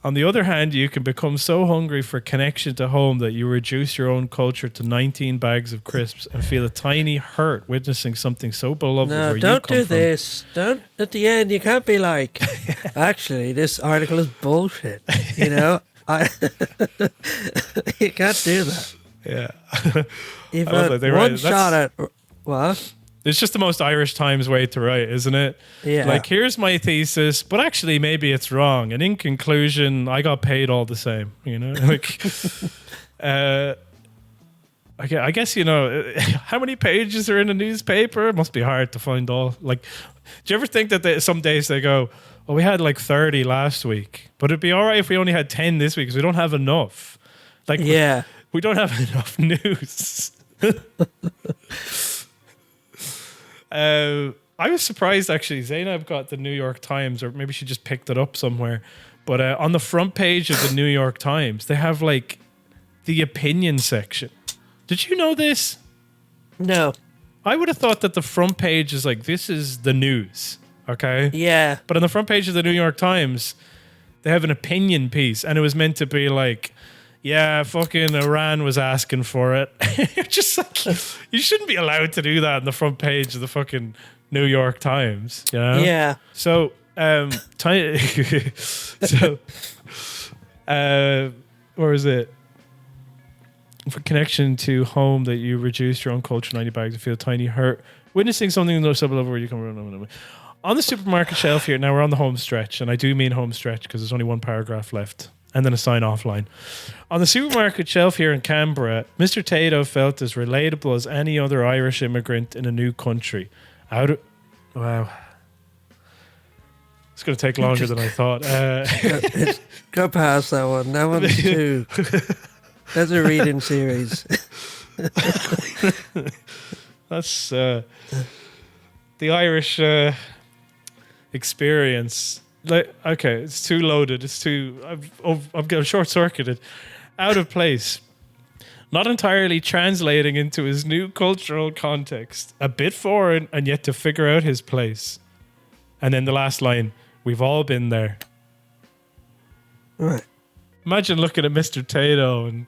On the other hand, you can become so hungry for connection to home that you reduce your own culture to 19 bags of crisps and feel a tiny hurt witnessing something so beloved where you come from. No, don't do this. Don't. At the end, you can't be like, actually, this article is bullshit. You know? You can't do that. Yeah. You've got one shot at... What? It's just the most Irish Times way to write, isn't it? Yeah. Like, here's my thesis, but actually maybe it's wrong. And in conclusion, I got paid all the same, you know? Like, I guess, you know, how many pages are in a newspaper? It must be hard to find all. Like, do you ever think that some days they go, oh, we had like 30 last week, but it'd be all right if we only had 10 this week because we don't have enough. Like, yeah. We don't have enough news. I was surprised, actually. Zainab got the New York Times, or maybe she just picked it up somewhere. But on the front page of the New York Times, they have like the opinion section. Did you know this? No. I would have thought that the front page is like, this is the news. Okay? Yeah. But on the front page of the New York Times, they have an opinion piece, and it was meant to be like, yeah, fucking Iran was asking for it. Just like, you shouldn't be allowed to do that on the front page of the fucking New York Times, you know? Yeah. So, where is it? For connection to home that you reduce your own culture 90 bags to feel tiny hurt. Witnessing something in those sub-level where you come on the supermarket shelf here. Now we're on the home stretch, and I do mean home stretch because there's only one paragraph left. And then a sign off line. On the supermarket shelf here in Canberra, Mr. Tato felt as relatable as any other Irish immigrant in a new country. Wow. It's going to take longer than I thought. Go past that one. That one's too. That's a reading series. That's the Irish experience. Like, okay, it's too loaded. It's too. I've got short-circuited, out of place, not entirely translating into his new cultural context. A bit foreign, and yet to figure out his place. And then the last line: "We've all been there." Right. Imagine looking at Mr. Tato and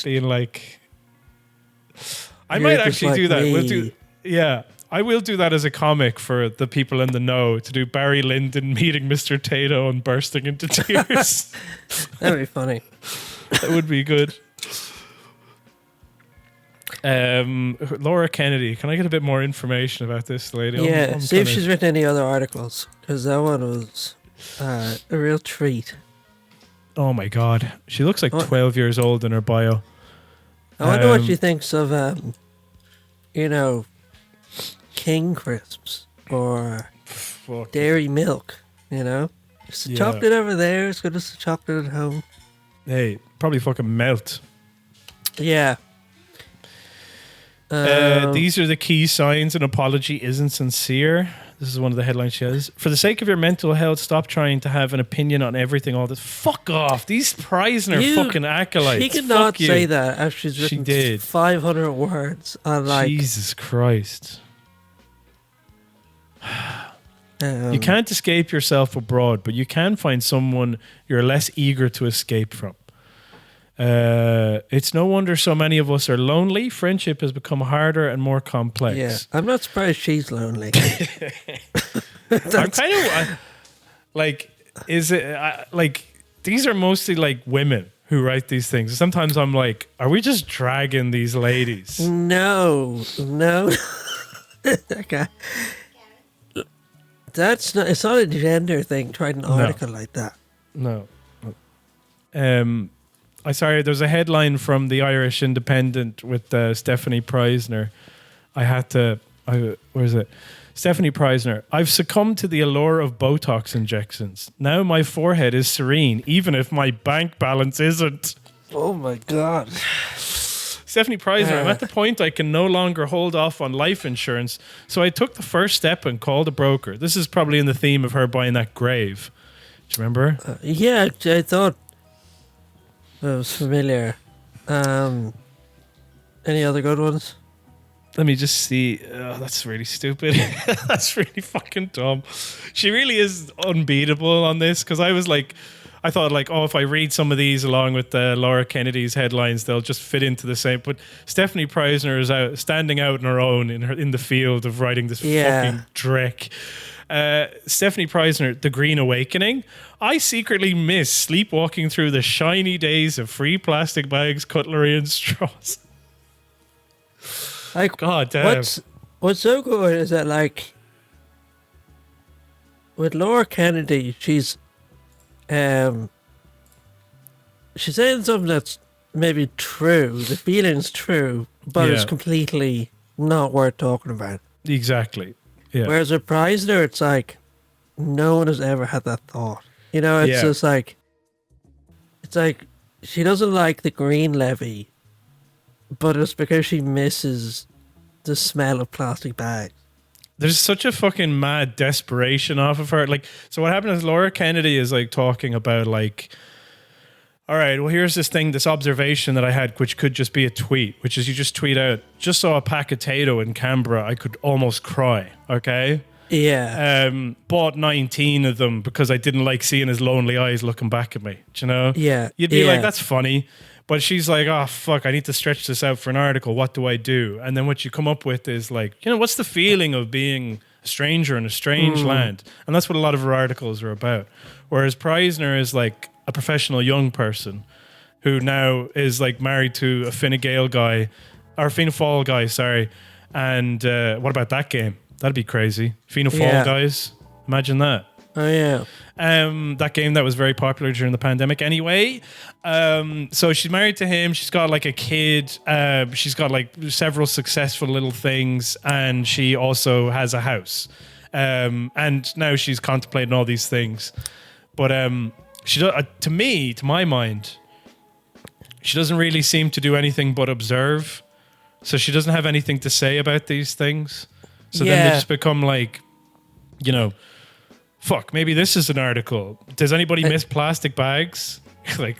being like, "I might actually do that." We'll do, yeah. I will do that as a comic for the people in the know, to do Barry Lyndon meeting Mr. Tato and bursting into tears. That'd be funny. That would be good. Laura Kennedy, can I get a bit more information about this lady? Yeah, see if she's written any other articles, because that one was a real treat. Oh my God. She looks like 12 years old in her bio. I wonder what she thinks of, you know, King crisps or dairy milk, you know? It's the chocolate over there as good as the chocolate at home. Hey, probably fucking melt. Yeah. These are the key signs an apology isn't sincere. This is one of the headlines she has. For the sake of your mental health, stop trying to have an opinion on everything all this. Fuck off. These Preisner fucking acolytes. She cannot say that after she's written 500 words on like... Jesus Christ. You can't escape yourself abroad, but you can find someone you're less eager to escape from. It's no wonder so many of us are lonely. Friendship has become harder and more complex. Yeah, I'm not surprised she's lonely. I'm kind of like, is it like these are mostly like women who write these things? Sometimes I'm like, are we just dragging these ladies? No. Okay. That's not. It's not a gender thing. To write an article like that. No. There's a headline from the Irish Independent with Stephanie Preisner. Where is it? Stephanie Preisner. I've succumbed to the allure of Botox injections. Now my forehead is serene, even if my bank balance isn't. Oh my God. Stephanie Preisner, I'm at the point I can no longer hold off on life insurance, so I took the first step and called a broker. This is probably in the theme of her buying that grave. Do you remember? Yeah, I thought it was familiar. Any other good ones? Let me just see. Oh, that's really stupid. That's really fucking dumb. She really is unbeatable on this because I thought like, oh, if I read some of these along with Laura Kennedy's headlines, they'll just fit into the same. But Stephanie Preisner is standing out on her own in the field of writing this fucking dreck. Stephanie Preisner, The Green Awakening. I secretly miss sleepwalking through the shiny days of free plastic bags, cutlery, and straws. Like, God damn. What's so good is that, like, with Laura Kennedy, she's saying something that's maybe true. The feeling's true, but it's completely not worth talking about. Exactly. Yeah. Whereas with Preisner, it's like no one has ever had that thought. You know, it's just like she doesn't like the green levy, but it's because she misses the smell of plastic bags. There's such a fucking mad desperation off of her. Like, so what happened is Laura Kennedy is like talking about like, all right, well, here's this observation that I had, which could just be a tweet, which is you just tweet out, just saw a pack of Tayto in Canberra. I could almost cry. Okay. Yeah. Bought 19 of them because I didn't like seeing his lonely eyes looking back at me. Do you know? Yeah. You'd be like, that's funny. But she's like, oh, fuck, I need to stretch this out for an article. What do I do? And then what you come up with is like, you know, what's the feeling of being a stranger in a strange land? And that's what a lot of her articles are about. Whereas Preisner is like a professional young person who now is like married to a Fine Gael guy, or Fianna Fáil guy, sorry. And what about that game? That'd be crazy. Fianna Fáil guys. Imagine that. Oh, yeah. That game that was very popular during the pandemic anyway. So she's married to him. She's got like a kid. She's got like several successful little things. And she also has a house. And now she's contemplating all these things. But to my mind, she doesn't really seem to do anything but observe. So she doesn't have anything to say about these things. So then they just become like, you know, fuck, maybe this is an article. Does anybody miss plastic bags? Like,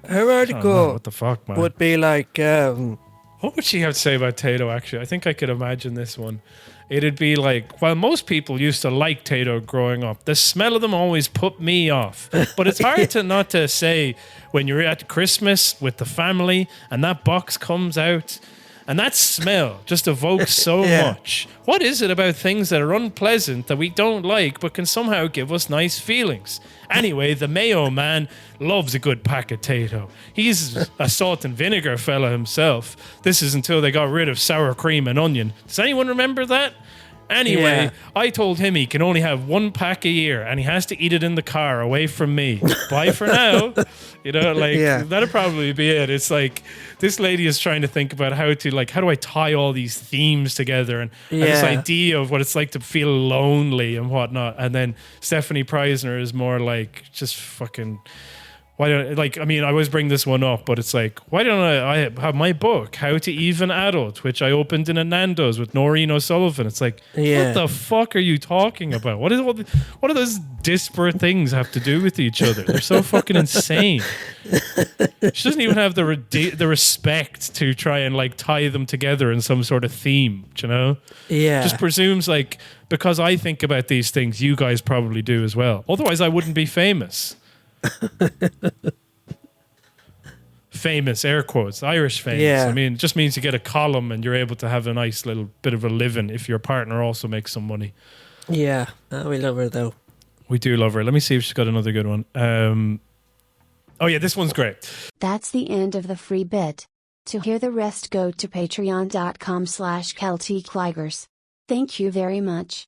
her article what the fuck, man? would be like, what would she have to say about Tayto, actually? I think I could imagine this one. It'd be like, well, most people used to like Tayto growing up. The smell of them always put me off. But it's hard not to say when you're at Christmas with the family and that box comes out. And that smell just evokes so much. What is it about things that are unpleasant that we don't like but can somehow give us nice feelings? Anyway, the Mayo man loves a good pack of Tayto. He's a salt and vinegar fella himself. This is until they got rid of sour cream and onion. Does anyone remember that? Anyway, I told him he can only have one pack a year and he has to eat it in the car away from me. Bye for now. You know, like, that'd probably be it. It's like, this lady is trying to think about how do I tie all these themes together and this idea of what it's like to feel lonely and whatnot. And then Stephanie Preisner is more like, just fucking... Why don't I always bring this one up, but it's like, why don't I have my book, How to Even Adult, which I opened in a Nando's with Noreen O'Sullivan. It's like, what the fuck are you talking about? What do those disparate things have to do with each other? They're so fucking insane. She doesn't even have the respect to try and like tie them together in some sort of theme, you know? Yeah. Just presumes like, because I think about these things, you guys probably do as well. Otherwise I wouldn't be famous. Famous, air quotes, Irish famous. I mean, it just means you get a column and you're able to have a nice little bit of a living if your partner also makes some money. Yeah, we love her though. We do love her. Let me see if she's got another good one. Oh yeah, this one's great. That's the end of the free bit. To hear the rest, go to patreon.com/CelticLigers. Thank you very much.